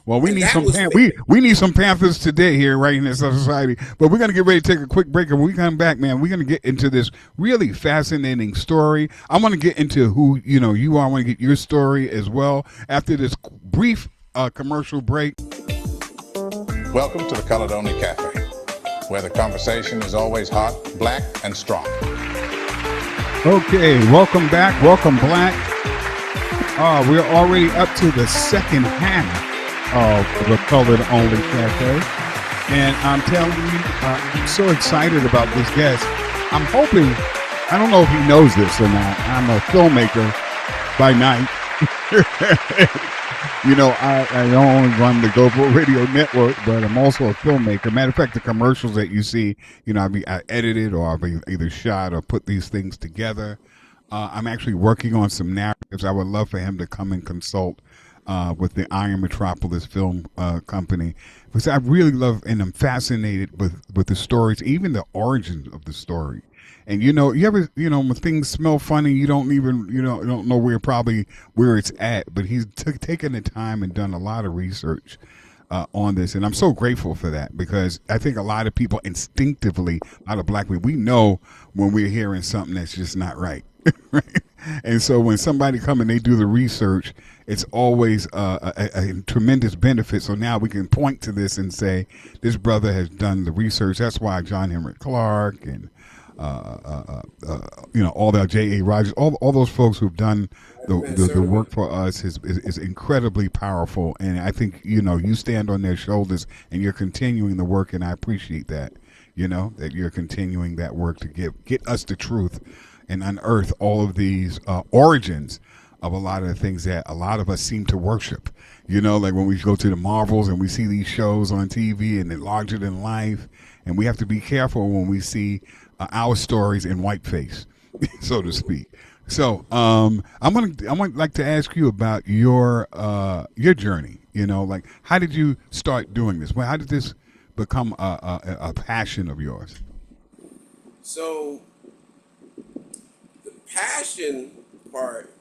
Well, we need some Panthers today here, right in this society. But we're going to get ready to take a quick break. And when we come back, man, we're going to get into this really fascinating story. I want to get into who you are. I want to get your story as well after this brief commercial break. Welcome to the Caledonia Café, where the conversation is always hot, black, and strong. Okay, welcome back. Welcome, Black. We're already up to the second half of the Colored Only Cafe. And I'm telling you, I'm so excited about this guest. I'm hoping, I don't know if he knows this or not, I'm a filmmaker by night. I don't only run the GoPro Radio Network, but I'm also a filmmaker. Matter of fact, the commercials that you see, I edited or I've either shot or put these things together. I'm actually working on some narratives. I would love for him to come and consult with the Iron Metropolis Film Company, because I really love and I'm fascinated with the stories, even the origins of the story. And you ever when things smell funny, you don't even don't know where it's at. But he's taken the time and done a lot of research on this, and I'm so grateful for that, because I think a lot of people instinctively, a lot of Black people, we know when we're hearing something that's just not right. Right? And so when somebody come and they do the research, it's always a tremendous benefit. So now we can point to this and say, this brother has done the research. That's why John Henrik Clark and all that J.A. Rogers, all those folks who've done the work for us is incredibly powerful, and I think you stand on their shoulders and you're continuing the work, and I appreciate that. That you're continuing that work to get us the truth and unearth all of these origins of a lot of the things that a lot of us seem to worship. Like when we go to the Marvels and we see these shows on TV and they're larger than life, and we have to be careful when we see our stories in whiteface, so to speak. So I'm gonna like to ask you about your journey. Like how did you start doing this? Well, how did this become a passion of yours? So the passion part,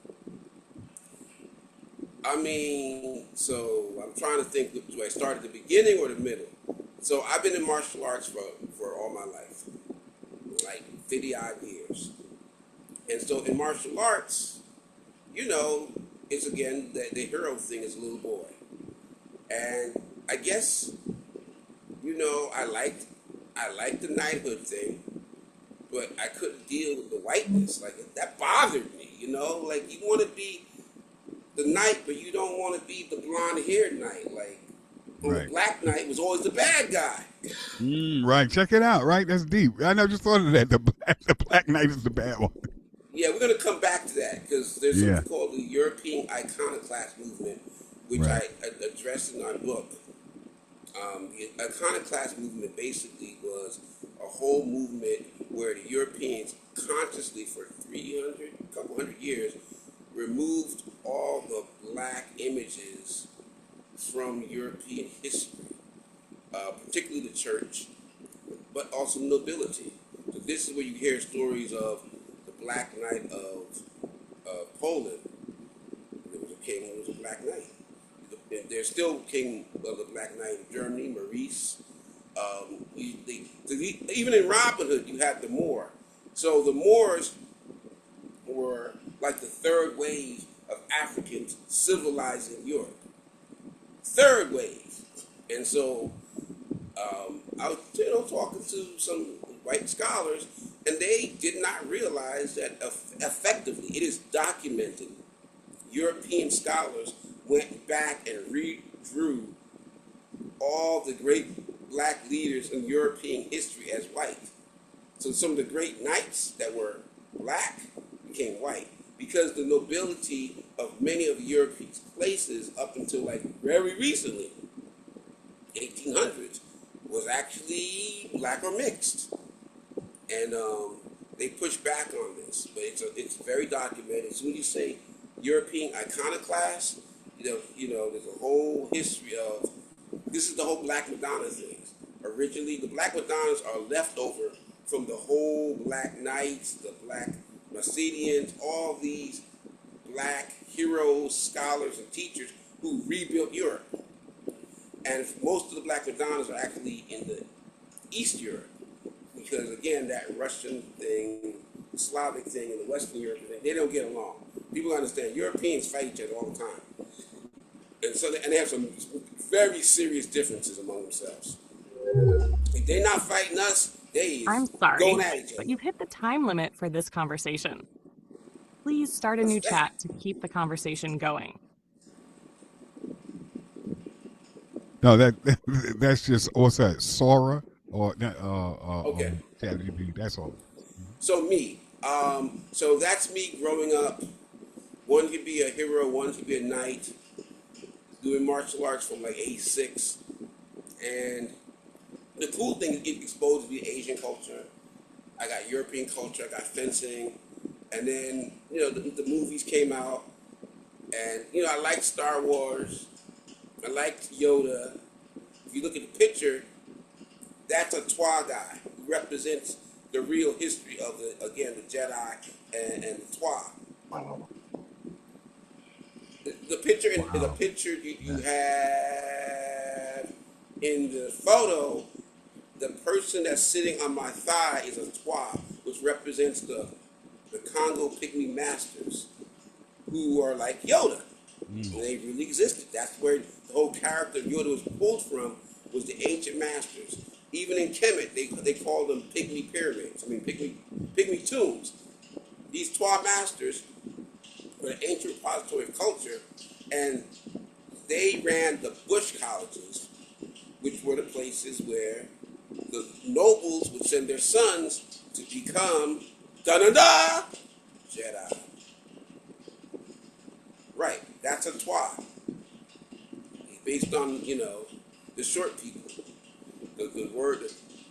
so I'm trying to think, do I start at the beginning or the middle? So I've been in martial arts for all my life, like 50 odd years. And so in martial arts, it's again the hero thing as a little boy. And I guess, I liked the knighthood thing, but I couldn't deal with the whiteness. Like that bothered me, like you want to be the knight, but you don't want to be the blonde-haired knight. Like the black knight was always the bad guy. Right, check it out. Right, that's deep. I never just thought of that. The black knight is the bad one. Yeah, we're gonna come back to that because there's something called the European iconoclast movement, which I addressed in our book. The iconoclast movement basically was a whole movement where the Europeans consciously for a couple hundred years removed all the black images from European history, particularly the church, but also nobility. So this is where you hear stories of the Black Knight of Poland. There was a king who was a Black Knight. There's still king of the Black Knight of Germany, Maurice. Even in Robin Hood, you had the Moor. So the Moors were like the third wave of Africans civilizing Europe. Third wave. And so I was talking to some white scholars, and they did not realize that effectively it is documented. European scholars went back and redrew all the great black leaders in European history as white. So some of the great knights that were black became white because the nobility of many of Europe's places up until like very recently, 1800s, was actually black or mixed. And they pushed back on this, but it's very documented. As soon as you say European iconoclast, there's a whole history of, this is the whole Black Madonna thing. Originally, the Black Madonnas are left over from the whole Black Knights, the Black Macedonians, all these black heroes, scholars, and teachers who rebuilt Europe. And most of the Black Madonnas are actually in the East Europe. Because again, that Russian thing, the Slavic thing, and the Western European thing, they don't get along. People understand Europeans fight each other all the time. And so they have some very serious differences among themselves. If they're not fighting us, I'm sorry, going at each other. but you've hit the time limit for this conversation. Please start a new chat to keep the conversation going. No, that's just, what's that, Sora? Or okay. That's all. So me. So that's me growing up. One could be a hero, one could be a knight. Doing martial arts from like age 6. And the cool thing is getting exposed to the Asian culture. I got European culture, I got fencing. And then, the movies came out. And, I liked Star Wars. I liked Yoda. If you look at the picture, that's a Twa guy who represents the real history of the Jedi and the Twa. The picture in the picture you have in the photo, the person that's sitting on my thigh is a Twa, which represents the Congo Pygmy Masters, who are like Yoda. And they really existed. That's where the whole character of Yoda was pulled from, was the ancient masters. Even in Kemet, they call them Pygmy pyramids. Pygmy pygmy tombs. These 12 masters were the ancient repository of culture, and they ran the bush colleges, which were the places where the nobles would send their sons to become da-da-da Jedi. Right, that's a twa. Based on, the short people. The word,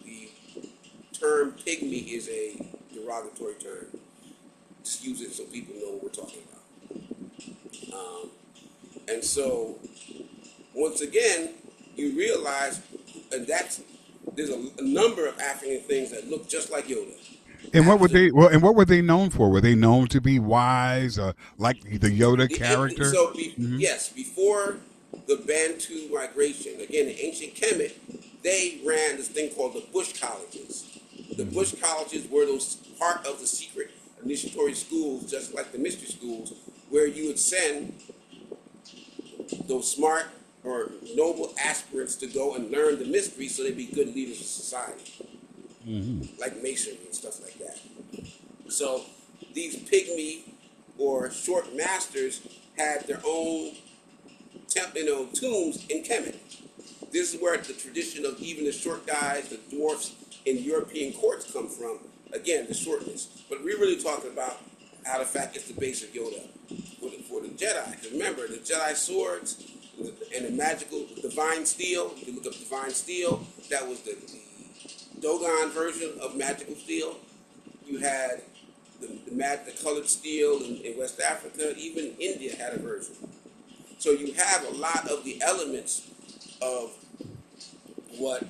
the term pygmy is a derogatory term. Just use it so people know what we're talking about. And so, once again, you realize, and there's a number of African things that look just like Yoda. And what were they known for? Were they known to be wise, like the Yoda character? So, yes, before the Bantu migration, again, the ancient Kemet, they ran this thing called the bush colleges. The bush colleges were those part of the secret initiatory schools, just like the mystery schools, where you would send those smart or noble aspirants to go and learn the mystery so they'd be good leaders of society. Like masonry and stuff like that. So these pygmy or short masters had their own tombs in Kemet. This is where the tradition of even the short guys, the dwarfs in European courts come from. Again, the shortness. But we're really talking about how the fact it's the base of Yoda for the Jedi. Because remember, the Jedi swords and the magical divine steel, you look up divine steel, that was the Dogon version of magical steel. You had the colored steel in West Africa. Even India had a version. So you have a lot of the elements of what,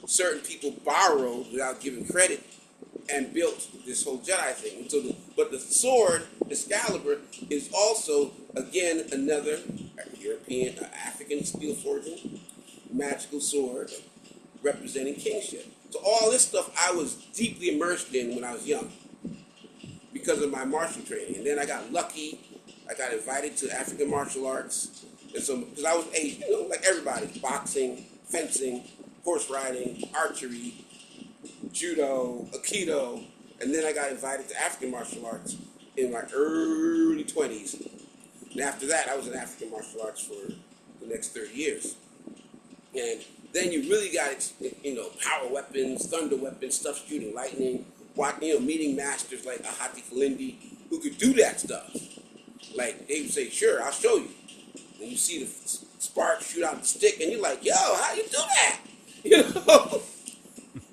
certain people borrowed without giving credit and built this whole Jedi thing. And so but the sword, Excalibur, is also, again, another European, African steel forging magical sword representing kingship. So all this stuff I was deeply immersed in when I was young because of my martial training. And then I got lucky. I got invited to African martial arts. And so, because I was Asian, like everybody, boxing, fencing, horse riding, archery, judo, aikido. And then I got invited to African martial arts in my early 20s. And after that, I was in African martial arts for the next 30 years. And then you really got, power weapons, thunder weapons, stuff shooting lightning, meeting masters like Ahati Kalindi who could do that stuff. Like, they would say, sure, I'll show you. And you see the spark shoot out the stick, and you're like, yo, how you do that?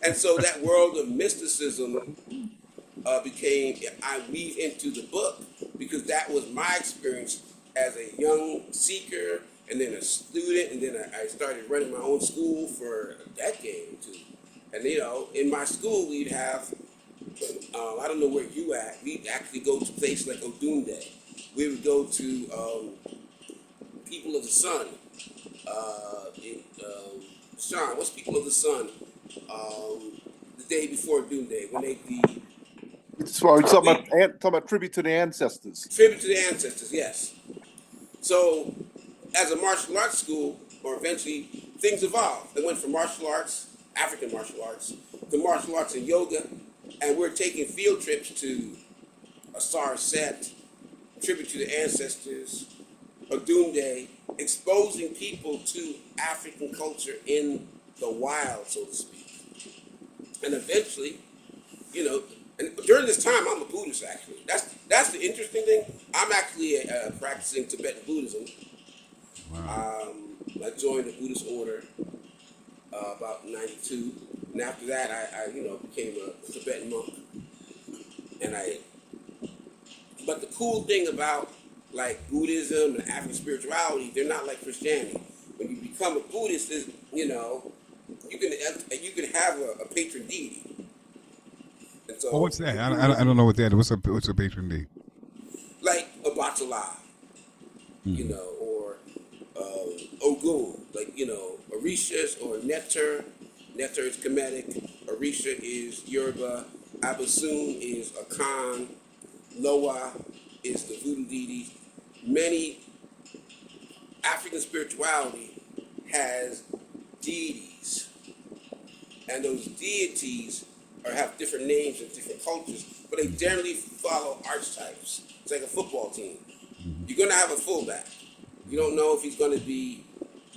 And so that world of mysticism I weave into the book because that was my experience as a young seeker and then a student, and then I started running my own school for a decade or two. And, in my school, we'd have, I don't know where you at, we'd actually go to places like Odunde. We would go to People of the Sun. Sean, what's People of the Sun? The day before Doom Day, when they talking about tribute to the ancestors. Tribute to the ancestors, yes. So, as a martial arts school, or eventually, things evolved. They went from martial arts, African martial arts, to martial arts and yoga, and we're taking field trips to Asar Set, tribute to the ancestors, a Doom Day, exposing people to African culture in the wild, so to speak. And eventually, and during this time, I'm a Buddhist, actually. That's the interesting thing. I'm actually practicing Tibetan Buddhism. Wow. I joined the Buddhist order about 92. And after that, I became a Tibetan monk. But the cool thing about like Buddhism and African spirituality, they're not like Christianity. When you become a Buddhist, you can have a patron deity. And so, what's that? I don't know what that is. What's a patron deity? Like a Batala, or Ogun, like Orishas or Neter. Neter is Kemetic. Orisha is Yoruba. Abasun is Akan. Loa is the voodoo deity. Many African spirituality has deities, and those deities or have different names in different cultures, but they generally follow archetypes. It's like a football team. You're going to have a fullback. You don't know if he's going to be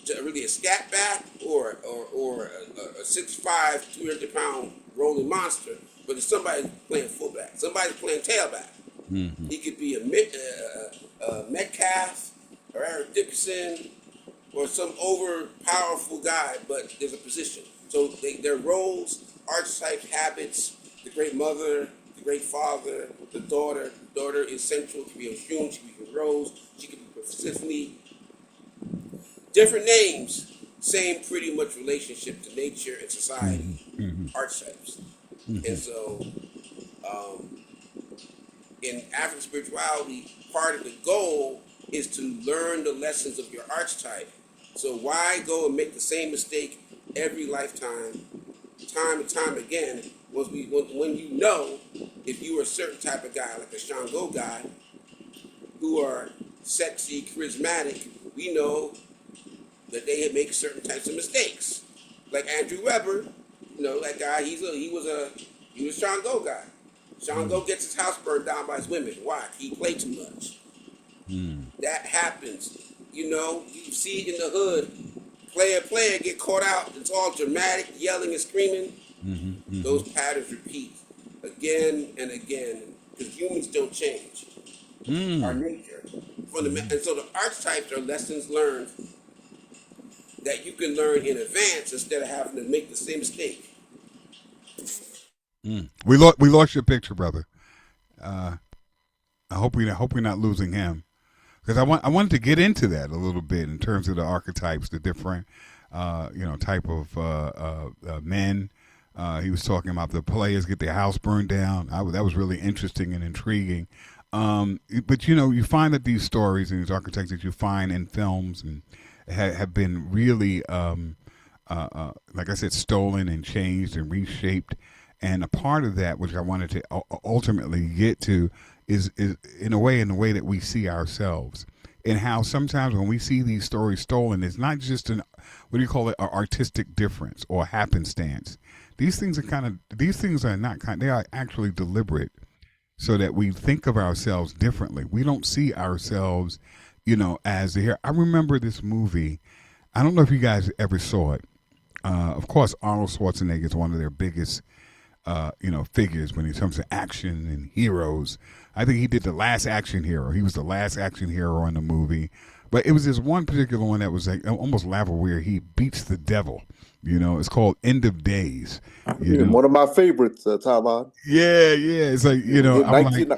really a scat back or a 6'5", 200-pound rolling monster, but it's somebody playing fullback. Somebody's playing tailback. He could be a Metcalf or Eric Dickerson or some over-powerful guy, but there's a position. So their roles, archetypes, habits, the great mother, the great father, the daughter. The daughter is central. She could be Oshun, she could be Rose, she could be Persephone. Different names, same pretty much relationship to nature and society, archetypes. And so, in African spirituality, part of the goal is to learn the lessons of your archetype. So why go and make the same mistake every lifetime, time and time again, when you know if you are a certain type of guy, like a Shango guy, who are sexy, charismatic, we know that they make certain types of mistakes. Like Andrew Weber, that guy, he was a Shango guy. Shango gets his house burned down by his women. Why? He played too much. That happens. You see it in the hood. Player get caught out. It's all dramatic, yelling and screaming. Those patterns repeat again and again because humans don't change. Our nature. And so the archetypes are lessons learned that you can learn in advance instead of having to make the same mistake. We lost your picture, brother. I hope we're not losing him, because I wanted to get into that a little bit in terms of the archetypes, the different type of men. He was talking about the players get their house burned down. That was really interesting and intriguing. But you find that these stories and these archetypes that you find in films and have been really, like I said, stolen and changed and reshaped. And a part of that, which I wanted to ultimately get to, is in the way that we see ourselves, and how sometimes when we see these stories stolen, it's not just an artistic difference or happenstance. These things they are actually deliberate, so that we think of ourselves differently. We don't see ourselves, as the hero. I remember this movie. I don't know if you guys ever saw it. Of course, Arnold Schwarzenegger is one of their biggest figures when it comes to action and heroes. I think he did The Last Action Hero. He was the last action hero in the movie. But it was this one particular one that was like almost laughable, where he beats the devil. It's called End of Days. One of my favorites, Tylon. Yeah. It's like,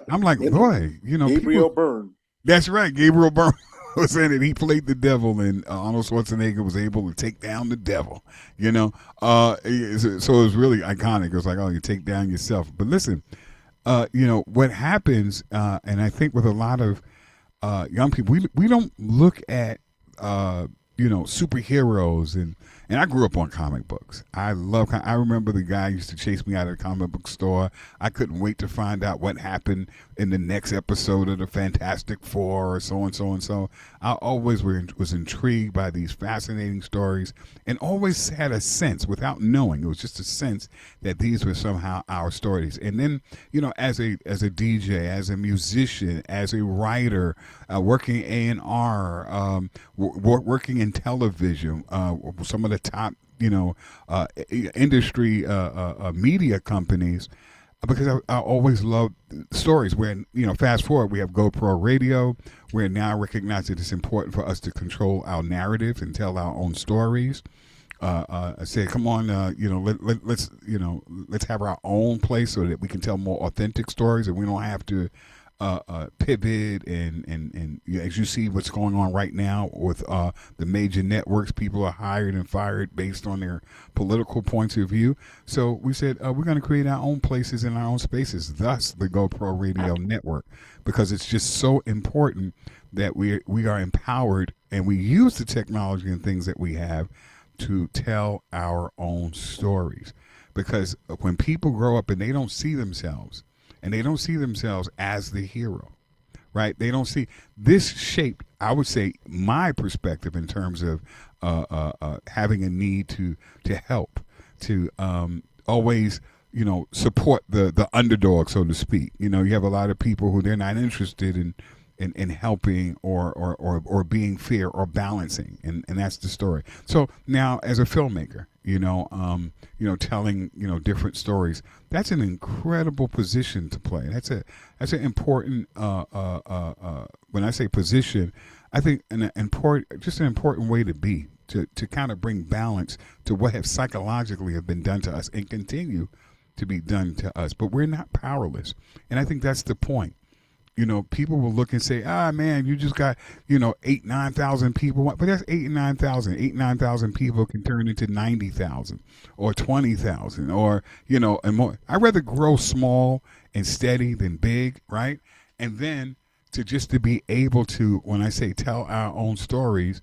I'm like, boy, Gabriel Byrne. That's right, Gabriel Byrne was saying that he played the devil, and Arnold Schwarzenegger was able to take down the devil. So it was really iconic. It was like, oh, you take down yourself. But listen, what happens, and I think with a lot of young people, we don't look at superheroes, and I grew up on comic books. I remember the guy used to chase me out of the comic book store. I couldn't wait to find out what happened in the next episode of the Fantastic Four, or so and so and so. I always was intrigued by these fascinating stories, and always had a sense, without knowing, it was just a sense that these were somehow our stories. And then, as a DJ, as a musician, as a writer, working A&R, working in television, some of the top, industry media companies, because I always loved stories where, fast forward, we have GoPro Radio, where now I recognize that it's important for us to control our narratives and tell our own stories. I say, come on, let's have our own place so that we can tell more authentic stories, and we don't have to pivot and as you see what's going on right now with the major networks. People are hired and fired based on their political points of view. So we said we're going to create our own places in our own spaces, thus the GoPro Radio Network, because it's just so important that we are empowered and we use the technology and things that we have to tell our own stories. Because when people grow up and they don't see themselves, and they don't see themselves as the hero, right? They don't see this shaped, I would say, my perspective in terms of having a need to help, to always, support the underdog, so to speak. You have a lot of people who they're not interested in helping or being fair or balancing, and that's the story. So now, as a filmmaker, telling different stories, that's an incredible position to play. That's an important when I say position, I think an important way to be, to kind of bring balance to what have psychologically have been done to us and continue to be done to us. But we're not powerless, and I think that's the point. People will look and say, man, you just got, 8,000-9,000 people. But that's 8,000-9,000. 8,000-9,000 people can turn into 90,000 or 20,000 or, and more. I'd rather grow small and steady than big, right? And then to be able to, when I say tell our own stories,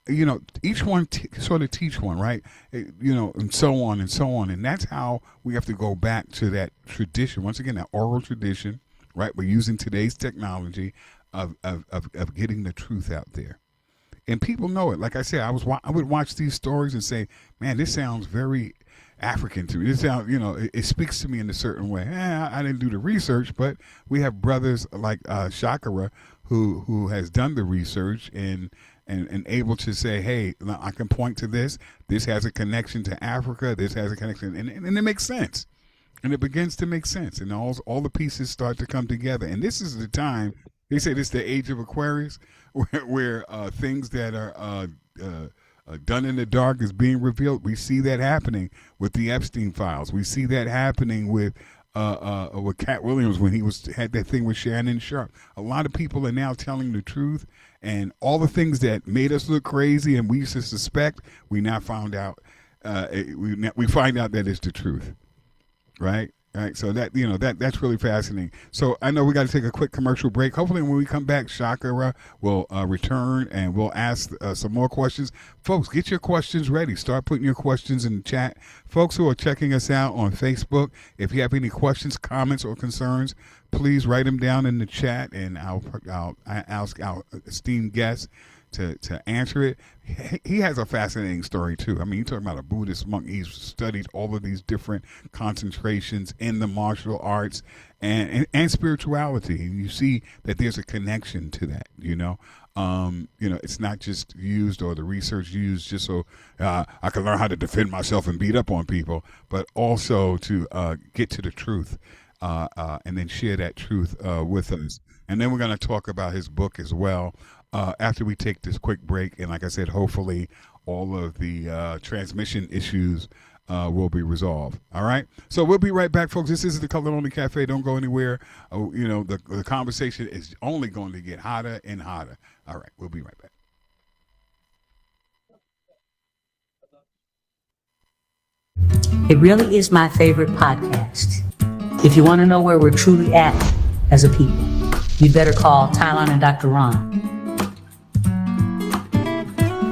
each one sort of teach one, right? And so on and so on. And that's how we have to go back to that tradition. Once again, that oral tradition. Right, we're using today's technology of getting the truth out there, and people know it. Like I said, I would watch these stories and say, "Man, this sounds very African to me. This sounds, it speaks to me in a certain way." I didn't do the research, but we have brothers like Shakara who has done the research and able to say, "Hey, I can point to this. This has a connection to Africa. This has a connection," and it makes sense. And it begins to make sense, and all the pieces start to come together. And this is the time, they say this is the age of Aquarius, where things that are done in the dark is being revealed. We see that happening with the Epstein files. We see that happening with Cat Williams when he had that thing with Shannon Sharp. A lot of people are now telling the truth, and all the things that made us look crazy and we used to suspect, we now found out. We find out that it's the truth. Right. So that that's really fascinating. So I know we got to take a quick commercial break. Hopefully, when we come back, Shakara will return and we'll ask some more questions. Folks, get your questions ready. Start putting your questions in the chat. Folks who are checking us out on Facebook, if you have any questions, comments, or concerns, please write them down in the chat, and I'll ask our esteemed guests to answer it. He has a fascinating story too. I mean, you're talking about a Buddhist monk. He's studied all of these different concentrations in the martial arts and spirituality, and you see that there's a connection to that. It's not just used or the research used just so I can learn how to defend myself and beat up on people, but also to get to the truth and then share that truth with us. And then we're going to talk about his book as well. After we take this quick break, and like I said, hopefully all of the transmission issues will be resolved. All right, so we'll be right back, folks. This is the Color Only Cafe. Don't go anywhere. The conversation is only going to get hotter and hotter. All right, we'll be right back. It really is my favorite podcast. If you want to know where we're truly at as a people, you'd better call Tylon and Dr. Ron.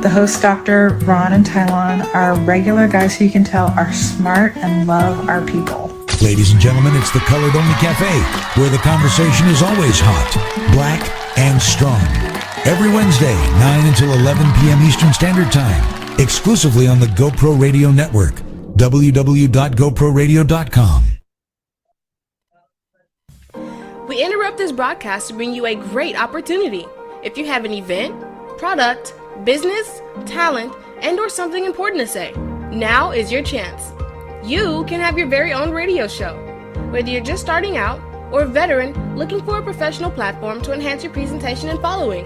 The hosts, Dr. Ron and Tylon, are regular guys who you can tell are smart and love our people. Ladies and gentlemen, it's the Colored Only Cafe, where the conversation is always hot, black, and strong. Every Wednesday, 9 until 11 p.m. Eastern Standard Time, exclusively on the GoPro Radio Network, www.goproradio.com. We interrupt this broadcast to bring you a great opportunity. If you have an event, product, business, talent, and/or something important to say, now is your chance. You can have your very own radio show. Whether you're just starting out or a veteran looking for a professional platform to enhance your presentation and following,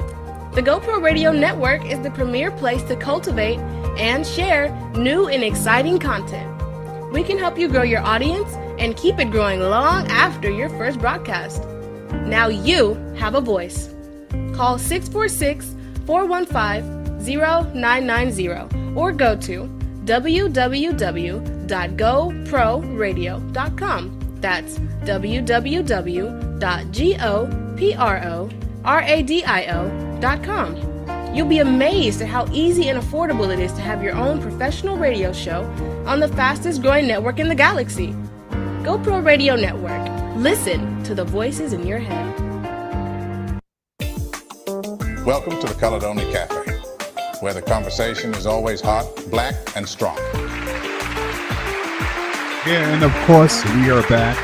the GoPro Radio Network is the premier place to cultivate and share new and exciting content. We can help you grow your audience and keep it growing long after your first broadcast. Now you have a voice. Call 646-415-0990 or go to www.goproradio.com. That's www.goproradio.com. You'll be amazed at how easy and affordable it is to have your own professional radio show on the fastest growing network in the galaxy. GoPro Radio Network. Listen to the voices in your head. Welcome to the Colored Only Cafe, where the conversation is always hot, black, and strong. Yeah, and of course, we are back.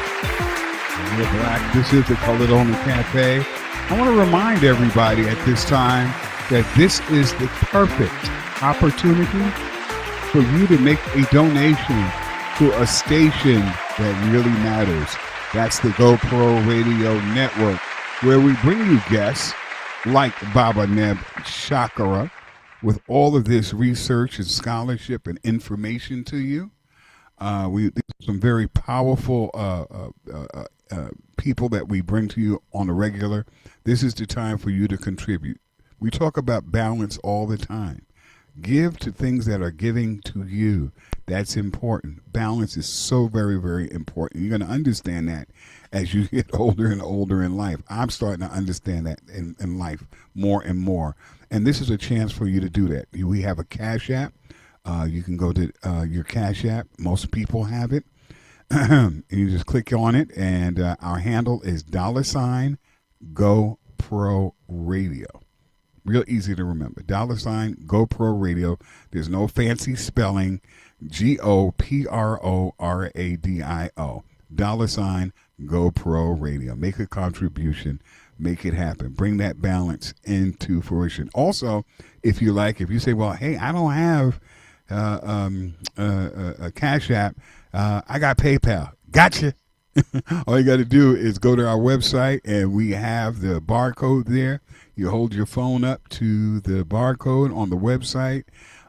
We're black. This is the Colored Only Cafe. I want to remind everybody at this time that this is the perfect opportunity for you to make a donation to a station that really matters. That's the GoPro Radio Network, where we bring you guests like Baba Neb Shakara with all of this research and scholarship and information to you. These are some very powerful people that we bring to you on a regular. This is the time for you to contribute. We talk about balance all the time. Give to things that are giving to you. That's important. Balance is so very, very important. You're going to understand that as you get older and older in life. I'm starting to understand that in life more and more. And this is a chance for you to do that. We have a Cash App. You can go to your Cash App. Most people have it. You just click on it, and our handle is $GoPro Radio. Real easy to remember. $GoPro Radio. There's no fancy spelling. GoProRadio. $GoPro Radio. Make a contribution. Make it happen. Bring that balance into fruition. Also, if you say, well, hey, I don't have a Cash App. I got PayPal. Gotcha. All you got to do is go to our website, and we have the barcode there. You hold your phone up to the barcode on the website.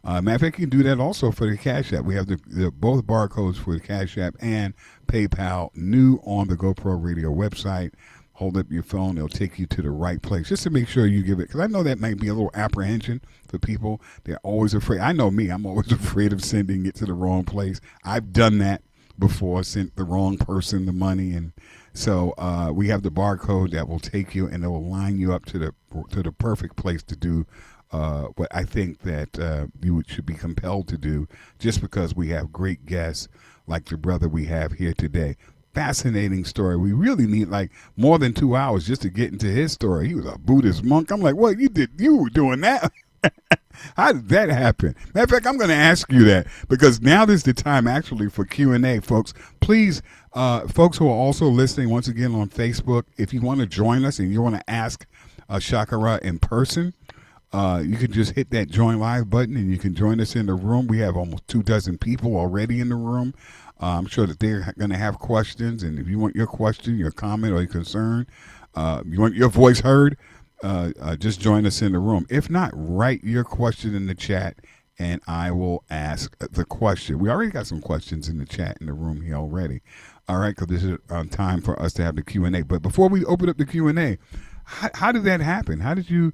Matter of fact, you can do that also for the Cash App. We have the both barcodes for the Cash App and PayPal new on the GoPro Radio website. Hold up your phone. It'll take you to the right place just to make sure you give it. Because I know that might be a little apprehension for people. They're always afraid. I know me. I'm always afraid of sending it to the wrong place. I've done that before, sent the wrong person the money. And so we have the barcode that will take you, and it will line you up to the perfect place to do what I think that you should be compelled to do, just because we have great guests like the brother we have here today. Fascinating story. We really need like more than 2 hours just to get into his story. He was a Buddhist monk. I'm like, what? You were doing that? How did that happen? Matter of fact, I'm going to ask you that, because now is the time actually for Q&A, folks. Please, folks who are also listening once again on Facebook, if you want to join us and you want to ask Shakara in person, you can just hit that join live button and you can join us in the room. We have almost 24 people already in the room. I'm sure that they're going to have questions, and if you want your question, your comment, or your concern, you want your voice heard, just join us in the room. If not, write your question in the chat, and I will ask the question. We already got some questions in the chat in the room here already. All right, because this is time for us to have the Q&A. But before we open up the Q&A, how did that happen? How did you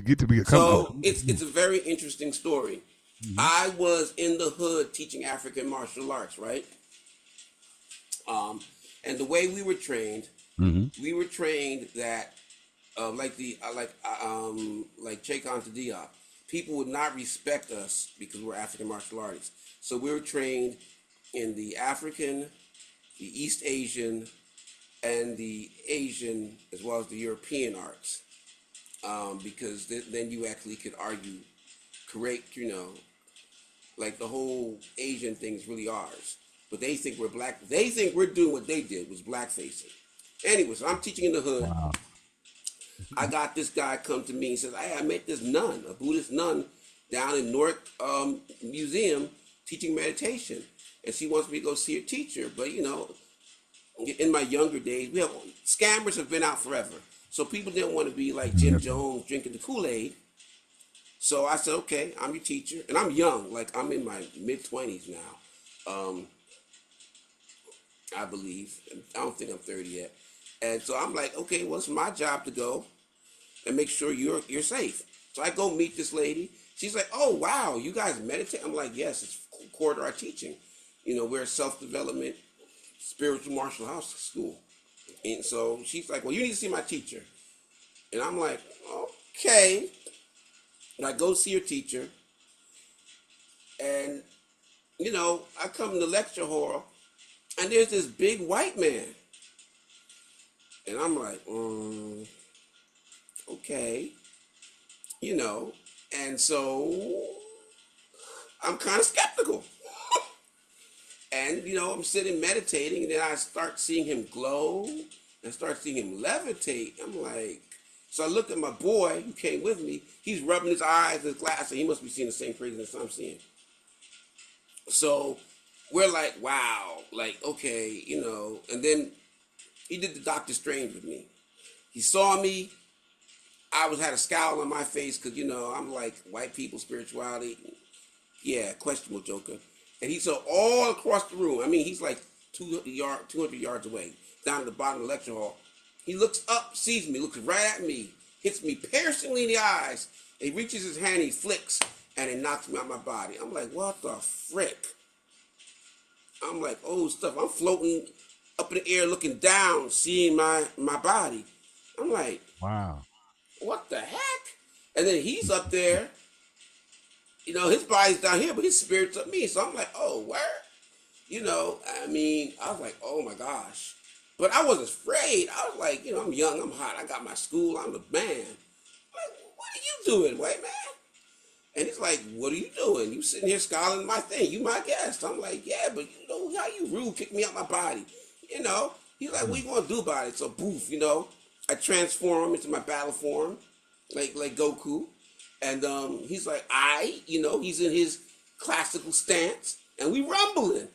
get to be a So it's a very interesting story. Mm-hmm. I was in the hood teaching African martial arts, right? And the way we were trained, that like Cheikh Anta Diop, people would not respect us because we're African martial artists. So we were trained in the African, the East Asian, and the Asian, as well as the European arts, because then you actually could argue, correct, like the whole Asian thing is really ours. But they think we're black. They think we're doing what they did, was blackfacing. Anyway, so I'm teaching in the hood. Wow. I got this guy come to me and says, hey, I met this nun, a Buddhist nun, down in Newark Museum teaching meditation. And she wants me to go see her teacher. But, in my younger days, scammers have been out forever. So people didn't want to be like Jim Jones drinking the Kool-Aid. So I said, okay, I'm your teacher. And I'm young, like I'm in my mid-20s now. I believe. I don't think I'm 30 yet. And so I'm like, okay, well, it's my job to go and make sure you're safe. So I go meet this lady. She's like, oh, wow, you guys meditate? I'm like, yes, it's core to our teaching. We're a self-development spiritual martial arts school. And so she's like, well, you need to see my teacher. And I'm like, okay. And I go see her teacher. And, I come in the lecture hall, and there's this big white man. And I'm like, okay, and so I'm kind of skeptical. And I'm sitting meditating, and then I start seeing him glow, and start seeing him levitate. I'm like, so I look at my boy who came with me. He's rubbing his eyes in his glass, and he must be seeing the same craziness I'm seeing. So we're like, wow, like, okay, and then he did the Doctor Strange with me. He saw me. I had a scowl on my face because, I'm like, white people, spirituality. Yeah, questionable joker. And he saw all across the room. I mean, he's like 200 yards away, down at the bottom of the lecture hall. He looks up, sees me, looks right at me, hits me piercingly in the eyes. He reaches his hand, he flicks, and it knocks me out my body. I'm like, what the frick? I'm like, oh, stuff. I'm floating up in the air, looking down, seeing my body. I'm like, wow. What the heck? And then he's up there. His body's down here, but his spirit's up me. So I'm like, oh, where? I was like, oh my gosh. But I wasn't afraid. I was like, I'm young, I'm hot, I got my school, I'm the man. I'm like, what are you doing, white man? And he's like, what are you doing? You sitting here scowling at my thing. You my guest. I'm like, yeah, but how you rude, kick me out my body. He's like, what you gonna do about it? So boof, I transform him into my battle form, like Goku. And he's like, he's in his classical stance, and we rumbling.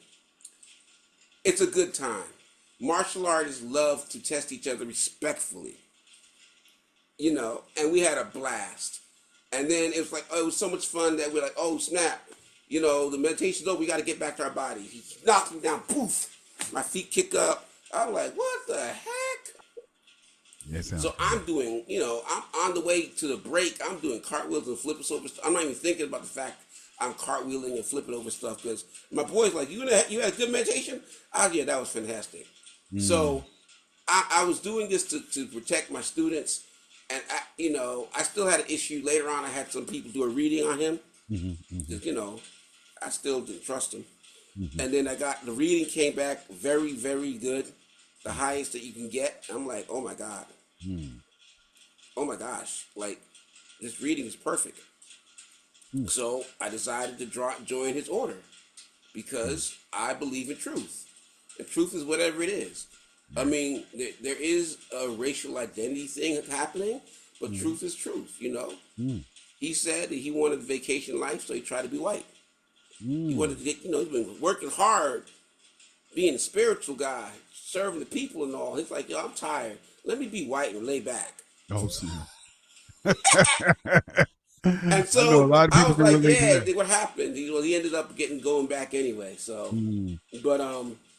It's a good time. Martial artists love to test each other respectfully, and we had a blast. And then it was like, it was so much fun that we're like, oh, snap. The meditation's over, we got to get back to our body. He knocks me down, poof. My feet kick up. I'm like, what the heck? So I'm doing, I'm on the way to the break. I'm doing cartwheels and flipping over stuff. I'm not even thinking about the fact I'm cartwheeling and flipping over stuff because my boy's like, you had a good meditation? Yeah, that was fantastic. So I was doing this to protect my students. And, I still had an issue. Later on, I had some people do a reading on him. Because, I still didn't trust him. And then the reading came back very, very good. The highest that you can get. I'm like, oh my God. Oh my gosh. Like, this reading is perfect. So I decided to join his order because I believe in truth. And truth is whatever it is. I mean, there is a racial identity thing happening, but truth is truth, He said that he wanted a vacation life, so he tried to be white. He wanted to get, he's been working hard, being a spiritual guy, serving the people and all. He's like, yo, I'm tired. Let me be white and lay back. Oh, see. And so I was like, yeah, what happened? He ended up going back anyway. So,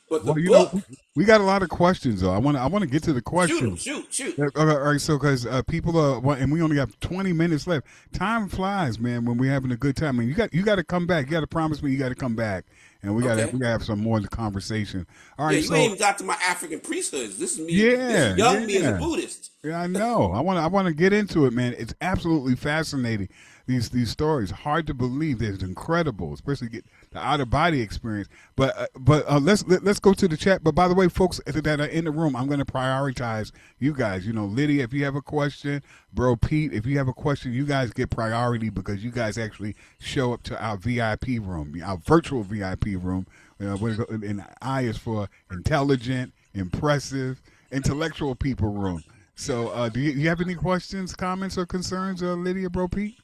but the book. We got a lot of questions though. I want to get to the questions. Shoot. All right, so because people are, and we only have 20 minutes left. Time flies, man. When we're having a good time, you got to come back. You got to promise me you got to come back, and we got to have some more in the conversation. All right, you ain't even got to my African priesthoods. This is me. This is young me as a Buddhist. Yeah, I know. I want to get into it, man. It's absolutely fascinating. These stories, hard to believe. It's incredible, especially get the out of body experience. But let's go to the chat. But by the way, folks that are in the room, I'm going to prioritize you guys. Lydia, if you have a question, Bro Pete, if you have a question, you guys get priority because you guys actually show up to our VIP room, our virtual VIP room. And I is for intelligent, impressive, intellectual people room. So, do you have any questions, comments, or concerns, Lydia, Bro Pete?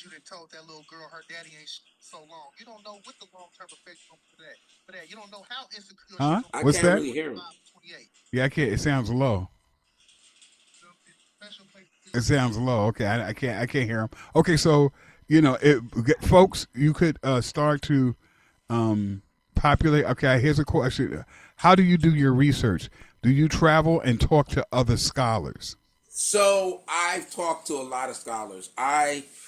You done told that little girl her daddy ain't so long. You don't know what the long-term effects for that. You don't know how insecure. Huh? What's that? Really hear him. Yeah, I can't. It sounds low. It sounds low. Okay, I can't hear him. Okay, so folks, you could start to populate. Okay, here's a question: how do you do your research? Do you travel and talk to other scholars? So I've talked to a lot of scholars.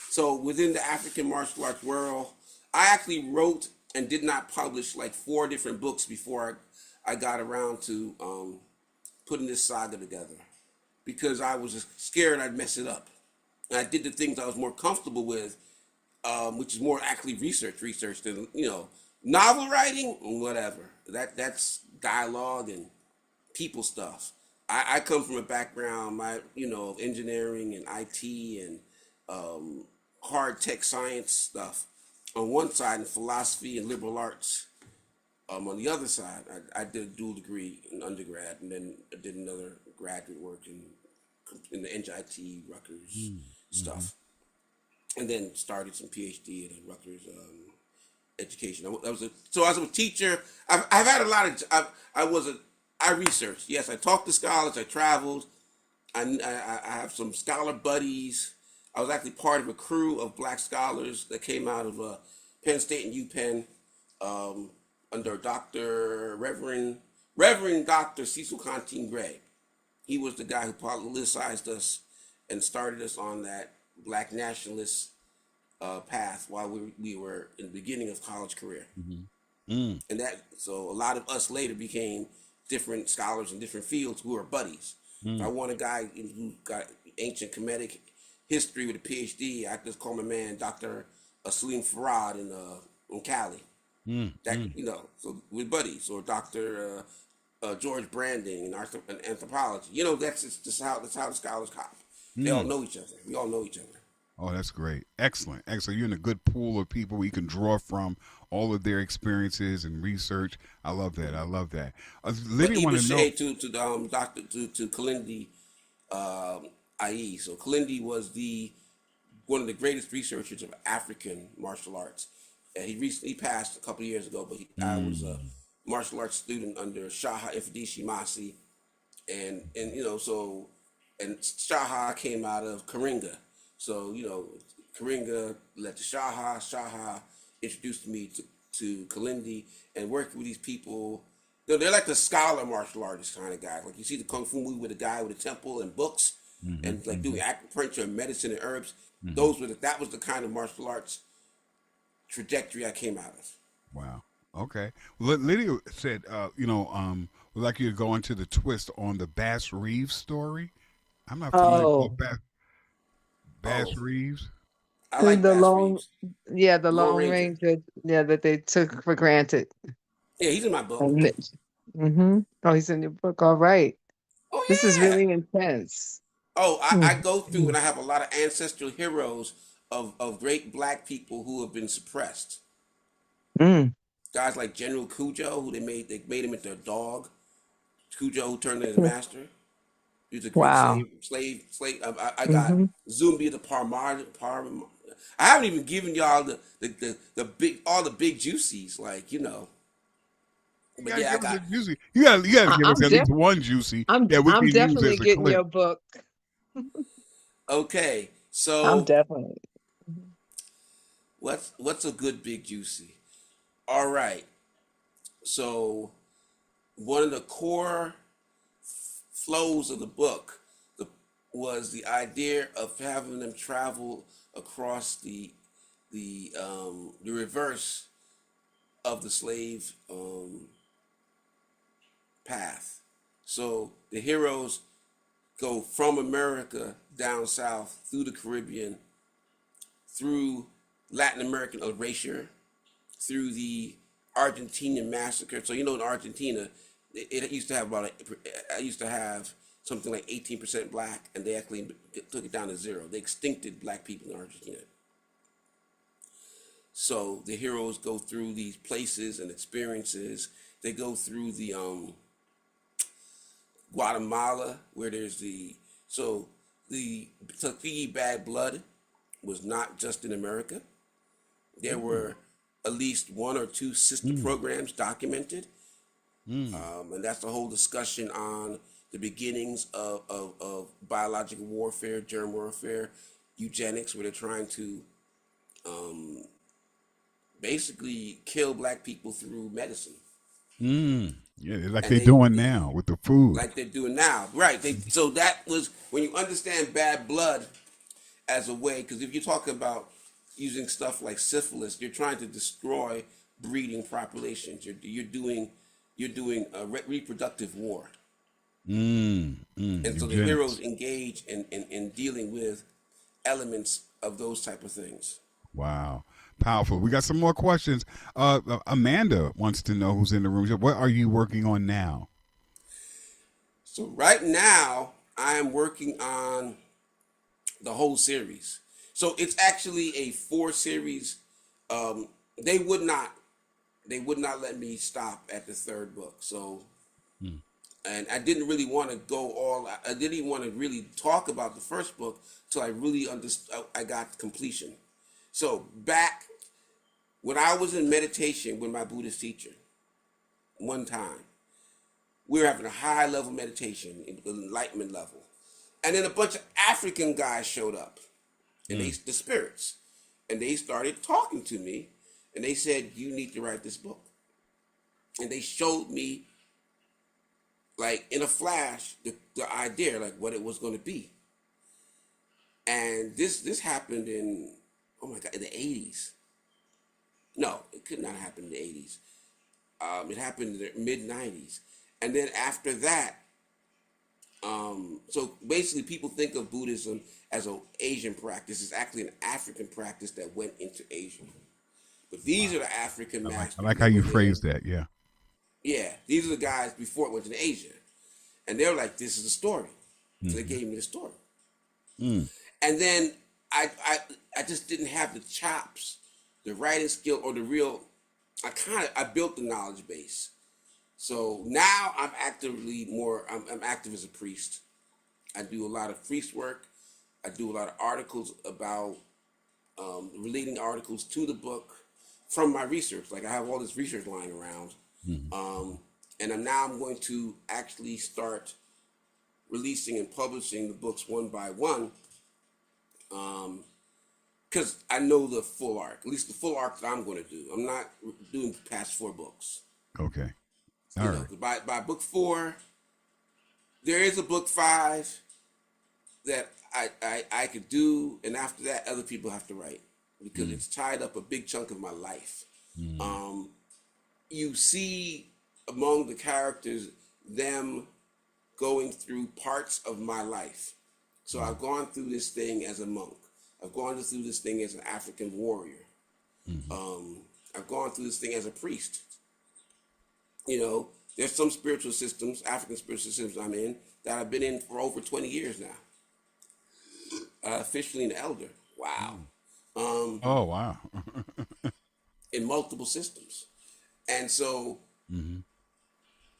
So within the African martial arts world, I actually wrote and did not publish like 4 different books before I got around to putting this saga together because I was scared I'd mess it up. And I did the things I was more comfortable with, which is more actually research than, novel writing, whatever. That's dialogue and people stuff. I come from a background, of engineering and IT and hard tech science stuff on one side and philosophy and liberal arts On the other side, I did a dual degree in undergrad, and then I did another graduate work in the NJIT Rutgers stuff, and then started some PhD at Rutgers education. So as a teacher, I've had a lot of. I researched. Yes, I talked to scholars. I traveled. I have some scholar buddies. I was actually part of a crew of black scholars that came out of Penn State and UPenn under Reverend Dr. Cecil Contine Gray. He was the guy who politicized us and started us on that black nationalist path while we were in the beginning of college career. And so a lot of us later became different scholars in different fields who are buddies. I want a guy who got ancient Kemetic history with a PhD. I just call my man Dr. Salim Farad in Cali. So we're buddies. Or Dr. George Branding in anthropology. That's just how the scholars hop. They all know each other. We all know each other. Oh, that's great. Excellent. You're in a good pool of people you can draw from all of their experiences and research. I love that. Lydia want to know to Kalindi IE. So Kalindi was one of the greatest researchers of African martial arts. And he recently passed a couple of years ago, but I was a martial arts student under Shaha Ifedishi Masi. And Shaha came out of Karinga. So, Karinga led to Shaha introduced me to Kalindi, and working with these people. They're like the scholar martial artist kind of guys. Like you see the Kung Fu movie with a guy with a temple and books and like doing acupuncture and medicine and herbs. That was the kind of martial arts trajectory I came out of. Wow. Okay. Well, Lydia said, we'd like you to go into the twist on the Bass Reeves story. I'm not familiar with Bass Reeves. I like the Bass long, Reeves. the long ranger, that they took for granted. Yeah, he's in my book. Oh, he's in your book. All right. Oh, yeah. This is really intense. Oh, I go through and I have a lot of ancestral heroes of great black people who have been suppressed. Guys like General Cujo, who they made him into a dog. Cujo, who turned into the master. He was a great slave. I got Zumbi the Parmar. I haven't even given y'all the big juicies, like. But I got juicy. You gotta give us at least one juicy. I'm definitely getting your book. Okay, so I'm definitely. What's a good big juicy? All right, so one of the core flows of the book was the idea of having them travel across the reverse of the slave path. So the heroes go from America down south through the Caribbean, through Latin American erasure, through the Argentinian massacre. So in Argentina, it used to have something like 18% black, and they actually took it down to 0. They extincted black people in Argentina. So the heroes go through these places and experiences. They go through the Guatemala, where there's the Tuskegee Bad Blood was not just in America. There were at least 1 or 2 sister programs documented. And that's the whole discussion on the beginnings of biological warfare, germ warfare, eugenics, where they're trying to basically kill black people through medicine. Yeah, like they're doing now with the food. Like they're doing now, right? So that was when you understand bad blood as a way, because if you're talking about using stuff like syphilis, you're trying to destroy breeding populations. You're doing a reproductive war. And so the heroes engage in dealing with elements of those type of things. Wow. Powerful. We got some more questions. Amanda wants to know, who's in the room. What are you working on now? So right now, I am working on the whole series. So it's actually a 4 series. They would not they would not let me stop at the third book. So, and I didn't really want to go all. I didn't even want to really talk about the first book till I really understood. I got completion. So back when I was in meditation with my Buddhist teacher, one time we were having a high level meditation, enlightenment level, and then a bunch of African guys showed up, and the spirits, and they started talking to me, and they said, "You need to write this book," and they showed me, like in a flash, the idea, like what it was going to be. And this happened in, oh my God, in the 80s. No, it could not happen in the 80s. It happened in the mid 90s. And then after that, so basically people think of Buddhism as an Asian practice. It's actually an African practice that went into Asia. But these are the African masters. I like how you phrased that, yeah. Yeah, these are the guys before it went to Asia. And they were like, this is the story. So they gave me the story. And then I just didn't have the chops, the writing skill, or the real, I built the knowledge base. So now I'm I'm active as a priest. I do a lot of priest work. I do a lot of articles about, relating articles to the book from my research. Like I have all this research lying around. And I'm going to actually start releasing and publishing the books one by one. Because I know the full arc, at least the full arc that I'm going to do. I'm not doing past 4 books. Okay. All right. By book 4, there is a book 5 that I could do, and after that, other people have to write because it's tied up a big chunk of my life. You see among the characters them going through parts of my life. So I've gone through this thing as a monk. I've gone through this thing as an African warrior. I've gone through this thing as a priest. You know, there's some spiritual systems, African spiritual systems I'm in, that I've been in for over 20 years now. Officially an elder. Wow. Oh, wow. In multiple systems. And so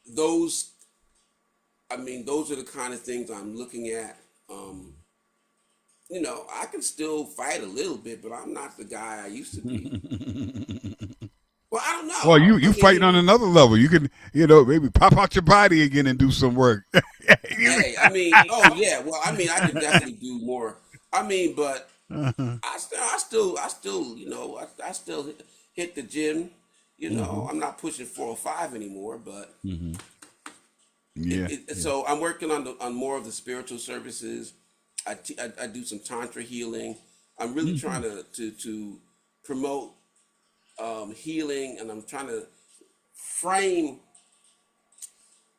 those are the kind of things I'm looking at. You know, I can still fight a little bit, but I'm not the guy I used to be. Well, I don't know. Well, you fighting on another level. You can, maybe pop out your body again and do some work. Hey, I could definitely do more. But I still hit the gym. I'm not pushing 405 anymore, but so I'm working on more of the spiritual services. I do some tantra healing. I'm really trying to promote healing, and I'm trying to frame.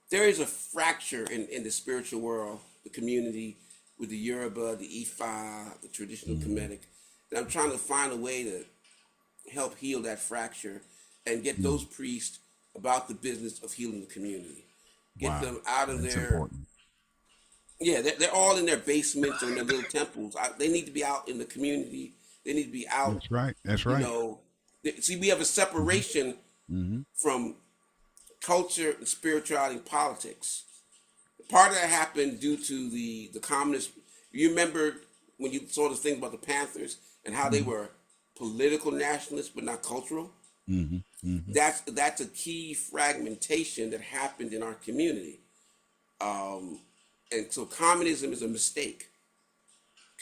There is a fracture in the spiritual world, the community, with the Yoruba, the Ifa, the traditional Kemetic. And I'm trying to find a way to help heal that fracture and get those priests about the business of healing the community. Get them out of their... Important. Yeah, they're all in their basements or in their little temples. They need to be out in the community. They need to be out. That's right. See, we have a separation from culture and spirituality and politics. Part of that happened due to the communist. You remember when you saw the thing about the Panthers and how they were political nationalists but not cultural? That's a key fragmentation that happened in our community. And so communism is a mistake.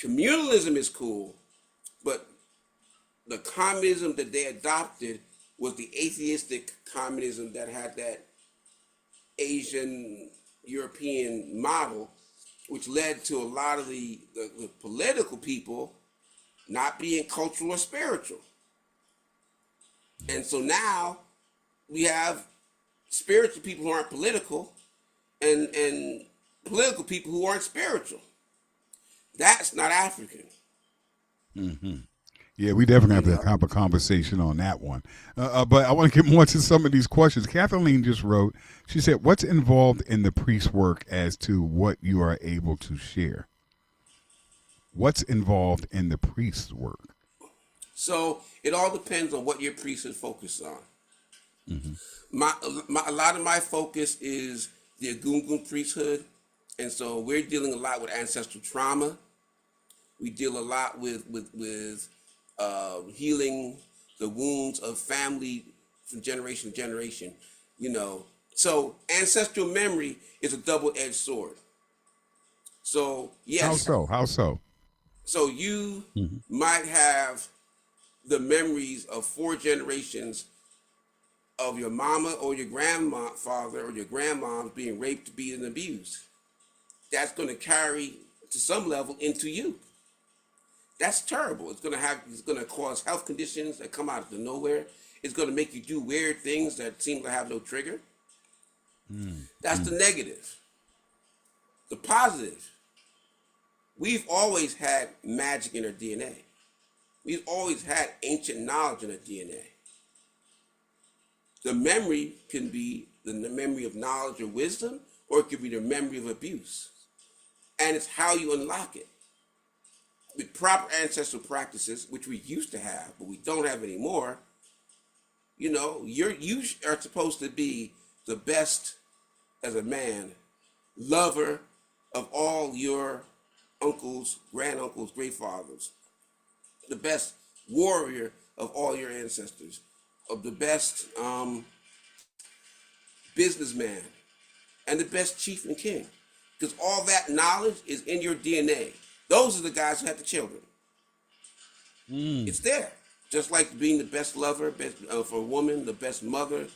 Communalism is cool, but the communism that they adopted was the atheistic communism that had that Asian European model, which led to a lot of the political people not being cultural or spiritual. And so now we have spiritual people who aren't political and political people who aren't spiritual. That's not African. Yeah, we definitely have to have a conversation on that one. But I want to get more to some of these questions. Kathleen just wrote, she said, what's involved in the priest work as to what you are able to share? What's involved in the priest work? So it all depends on what your priest is focused on. A lot of my focus is the Agungun priesthood, and so we're dealing a lot with ancestral trauma. We deal a lot with healing the wounds of family from generation to generation. So ancestral memory is a double-edged sword. So yes. How so? So you might have the memories of 4 generations of your mama or your grandfather or your grandmom being raped, beaten, and abused. That's going to carry to some level into you. That's terrible. It's going to cause health conditions that come out of nowhere. It's going to make you do weird things that seem to have no trigger. That's the negative. The positive, we've always had magic in our DNA. We've always had ancient knowledge in our DNA. The memory can be the memory of knowledge or wisdom, or it could be the memory of abuse. And it's how you unlock it. With proper ancestral practices, which we used to have, but we don't have anymore, you are supposed to be the best as a man, lover of all your uncles, granduncles, great fathers, the best warrior of all your ancestors, of the best businessman, and the best chief and king. Because all that knowledge is in your DNA. Those are the guys who have the children. It's there. Just like being the best lover for a woman, the best mother,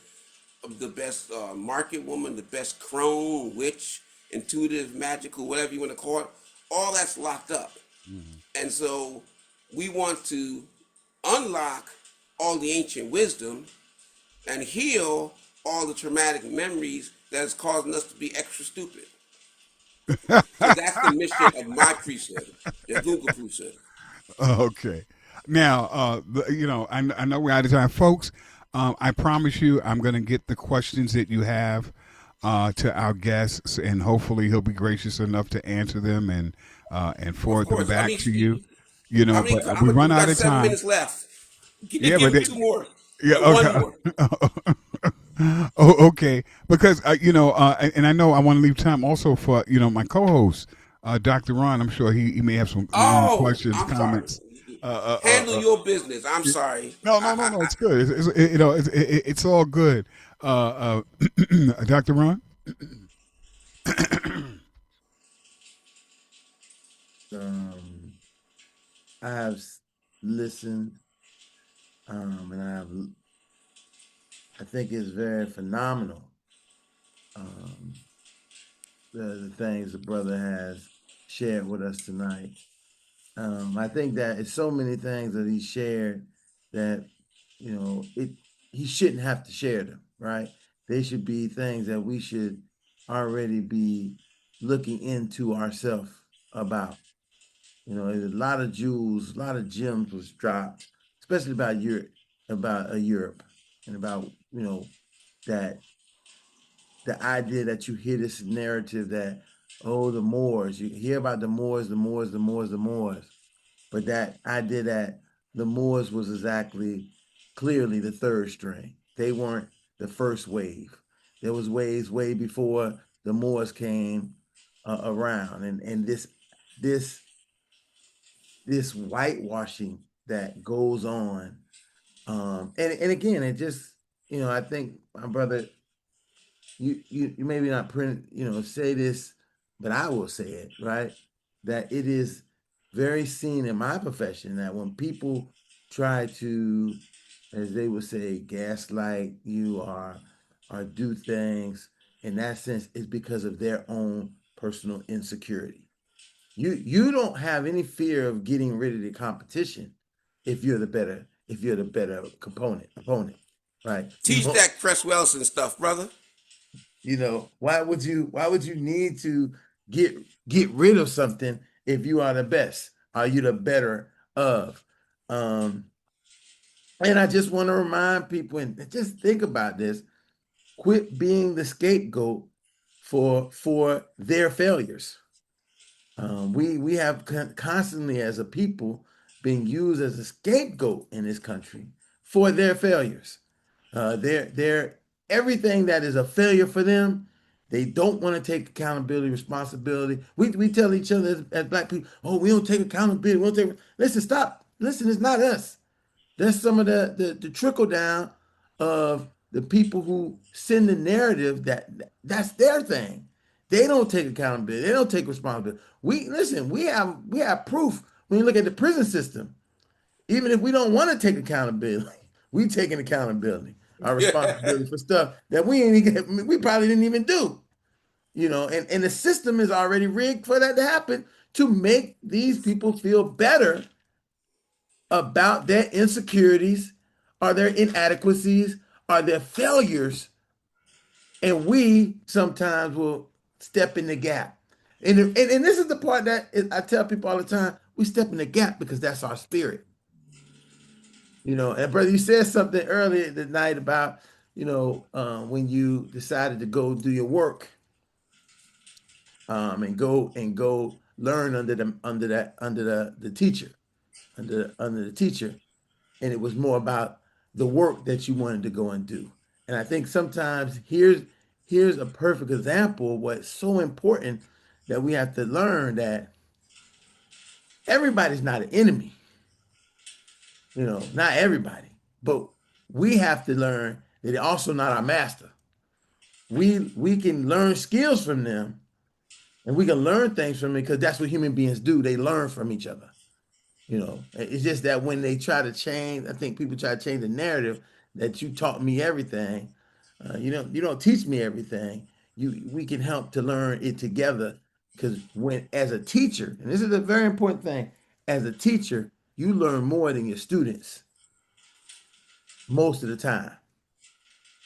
the best market woman, the best crone, witch, intuitive, magical, whatever you want to call it. All that's locked up. And so we want to unlock all the ancient wisdom and heal all the traumatic memories that is causing us to be extra stupid. So that's the mission of my priesthood, the Google priesthood. Okay. Now, I know we're out of time, folks. I promise you, I'm going to get the questions that you have to our guests, and hopefully he'll be gracious enough to answer them and forward them back to you. But we run out of time. 7 minutes left. Give me 2 more. Yeah, okay. 1 more. Okay. Because and I know I want to leave time also for my co-host, Dr. Ron. I'm sure he may have some questions, comments. Handle your business. I'm sorry. No. It's good. It's all good. Dr. Ron. I have listened, and I think it's very phenomenal. The things the brother has shared with us tonight. I think that it's so many things that he shared that, he shouldn't have to share them, right? They should be things that we should already be looking into ourselves about. There's a lot of jewels, a lot of gems was dropped, especially about Europe, and about, that the idea that you hear this narrative that, the Moors, you hear about the Moors, but that idea that the Moors was clearly the third string. They weren't the first wave. There was waves way before the Moors came around, and this whitewashing that goes on, and again, it just, I think my brother, you maybe not say this, but I will say it, right? That it is very seen in my profession that when people try to, as they would say, gaslight you or do things in that sense, it's because of their own personal insecurity. You don't have any fear of getting rid of the competition if you're the better opponent, right? Teach that Cress Wilson stuff, brother. Why would you need to get rid of something if you are the best? Are you the better of? And I just want to remind people, and just think about this: quit being the scapegoat for their failures. We have constantly, as a people, been used as a scapegoat in this country for their failures. They're everything that is a failure for them. They don't want to take accountability, responsibility. We tell each other as black people, oh, we don't take accountability. We don't take. Listen, stop. Listen, it's not us. That's some of the trickle down of the people who send the narrative that's their thing. They don't take accountability. They don't take responsibility. We have proof when you look at the prison system. Even if we don't want to take accountability, we taking accountability, our responsibility for stuff that we probably didn't even do. And the system is already rigged for that to happen to make these people feel better about their insecurities or their inadequacies or their failures. And we sometimes will step in the gap. And this is the part that I tell people all the time, we step in the gap because that's our spirit. And brother, you said something earlier tonight about, when you decided to go do your work, and go learn under the teacher, under the teacher, and it was more about the work that you wanted to go and do. And I think sometimes here's a perfect example of what's so important, that we have to learn that everybody's not an enemy. Not everybody, but we have to learn that they're also not our master. We can learn skills from them, and we can learn things from them, because that's what human beings do. They learn from each other. It's just that when they try to change, I think people try to change the narrative that you taught me everything. You don't teach me everything. We can help to learn it together, because as a teacher, and this is a very important thing, as a teacher, you learn more than your students most of the time.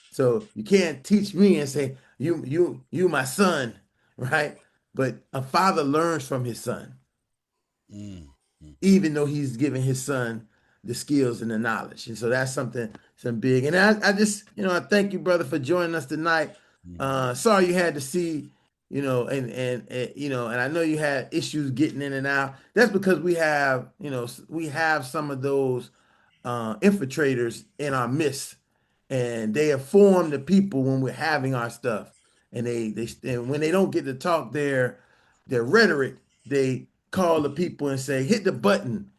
So you can't teach me and say, you my son, right? But a father learns from his son, even though he's giving his son the skills and the knowledge. And so that's something big. And I just, I thank you, brother, for joining us tonight. Sorry you had to see, and I know you had issues getting in and out. That's because we have some of those infiltrators in our midst, and they have formed the people when we're having our stuff. And and when they don't get to talk their rhetoric, they call the people and say, hit the button,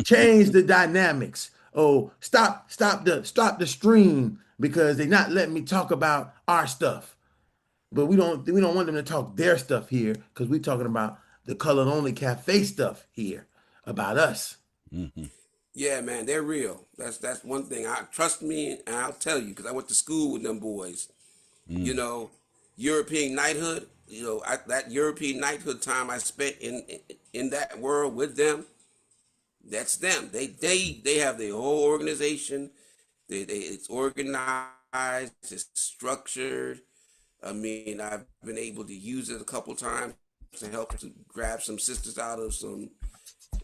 change the dynamics. Oh, stop the stream, because they're not letting me talk about our stuff. But we don't want them to talk their stuff here, because we're talking about the Colored Only Cafe stuff here about us. Yeah, man, they're real. That's one thing. Trust me, and I'll tell you, because I went to school with them boys. European knighthood. That European knighthood time I spent in that world with them. That's them. They have their whole organization. It's organized. It's structured. I mean, I've been able to use it a couple times to help to grab some sisters out of some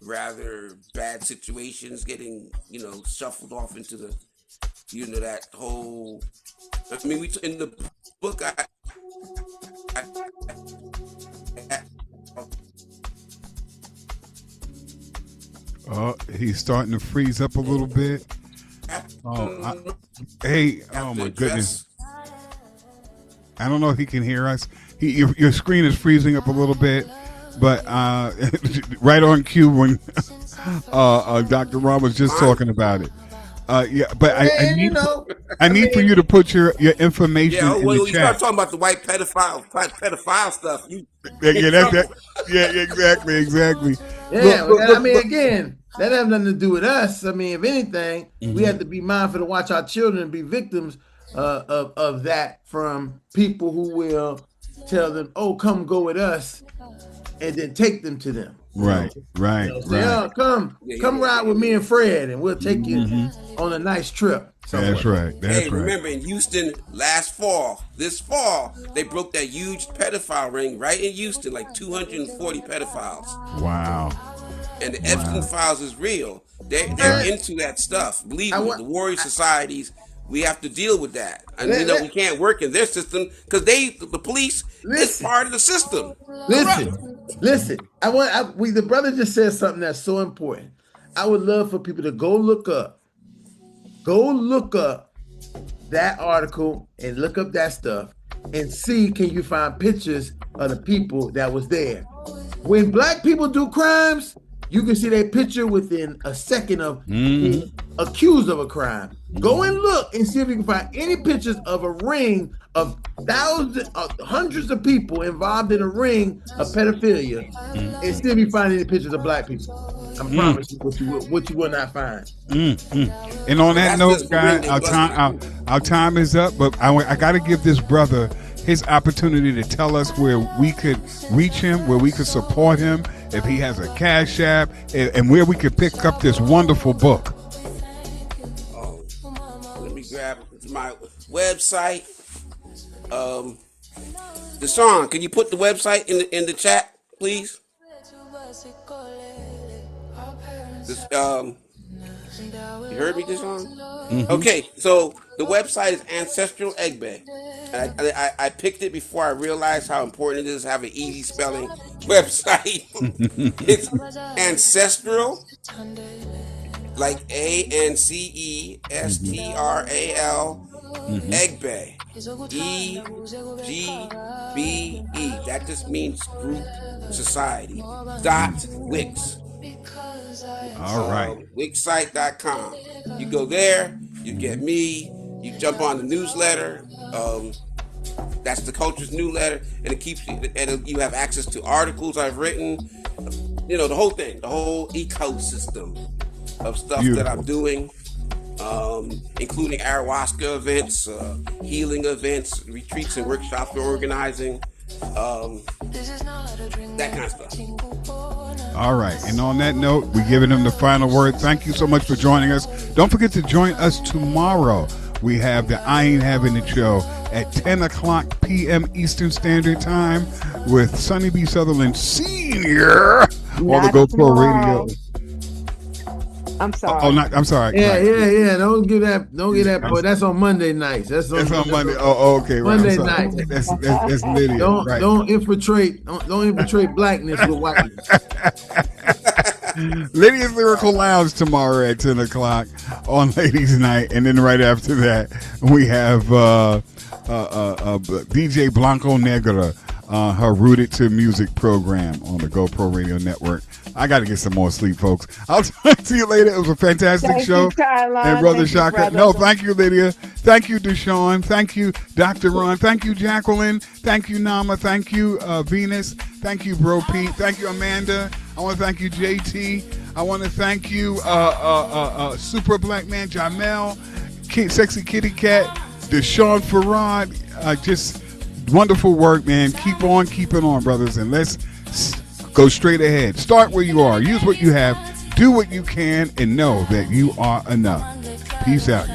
rather bad situations, getting, shuffled off into the, that whole, I mean, in the book, Oh, he's starting to freeze up a little bit. Oh my goodness. I don't know if he can hear us. Your screen is freezing up a little bit, but right on cue when Dr. Ron was just talking about it. But I need for you to put your information in the chat. You start talking about the white pedophile stuff. Exactly. Yeah, I mean, again, that has nothing to do with us. I mean, if anything, we have to be mindful to watch our children and be victims of that from people who will tell them, "Oh, come go with us," and then take them to them. Right. Say, "Oh, come ride with me and Fred, and we'll take you on a nice trip." Somewhere. That's right. Remember in Houston this fall, they broke that huge pedophile ring right in Houston, like 240 pedophiles. Wow. And the Epstein files is real. They're into that stuff. Believe me, the warrior societies, we have to deal with that. And we can't work in their system because the police is part of the system. Listen. The brother just said something that's so important. I would love for people to go look up that article and look up that stuff and see, can you find pictures of the people that was there. When black people do crimes, you can see their picture within a second of being accused of a crime. Go and look and see if you can find any pictures of a ring of hundreds of people involved in a ring of pedophilia, and see if you find any pictures of black people. I promise you what you will not find. And on that note, guys, our time is up, but I got to give this brother his opportunity to tell us where we could reach him, where we could support him, if he has a Cash App, and where we could pick up this wonderful book. Let me grab my website. Deshaun, can you put the website in the chat, please? You heard me, Deshaun? Okay, so the website is Ancestral Egbe. I picked it before I realized how important it is to have an easy spelling website. It's Ancestral, like ANCESTRAL, Egbe, EGBE. That just means group society. .wix. All right. Wixsite.com. You go there, you get me, you jump on the newsletter. That's the Culture's newsletter, and it keeps you, and you have access to articles I've written. You know, the whole thing, the whole ecosystem of stuff that I'm doing, including ayahuasca events, healing events, retreats and workshops we're organizing, that kind of stuff. All right. And on that note, we're giving him the final word. Thank you so much for joining us. Don't forget to join us tomorrow. We have the I Ain't Having It show at 10 o'clock p.m. Eastern Standard Time with Sonny B. Sutherland Sr. on the GoPro Radio. I'm sorry. I'm sorry. Yeah. Don't get that. But that's on Monday nights. That's on Monday. Oh, okay. Right. Monday night. That's Lydia. Don't infiltrate blackness with whiteness. Lydia's Lyrical Lounge tomorrow at 10 o'clock on Ladies Night, and then right after that we have DJ Blanco Negra, her Rooted to Music program on the GoPro Radio Network. I got to get some more sleep, folks. I'll talk to you later. It was a fantastic show. You, Tylon. And Brother Thank Shaka. You, no, thank you, Lydia. Thank you, Deshaun. Thank you, Dr. Ron. Thank you, Jacqueline. Thank you, Nama. Thank you, Venus. Thank you, Bro Pete. Thank you, Amanda. I want to thank you, JT. I want to thank you, Super Black Man, Jamel, Sexy Kitty Cat, Deshaun Farad. Just wonderful work, man. Keep on keeping on, brothers, and let's go straight ahead. Start where you are. Use what you have. Do what you can, and know that you are enough. Peace out.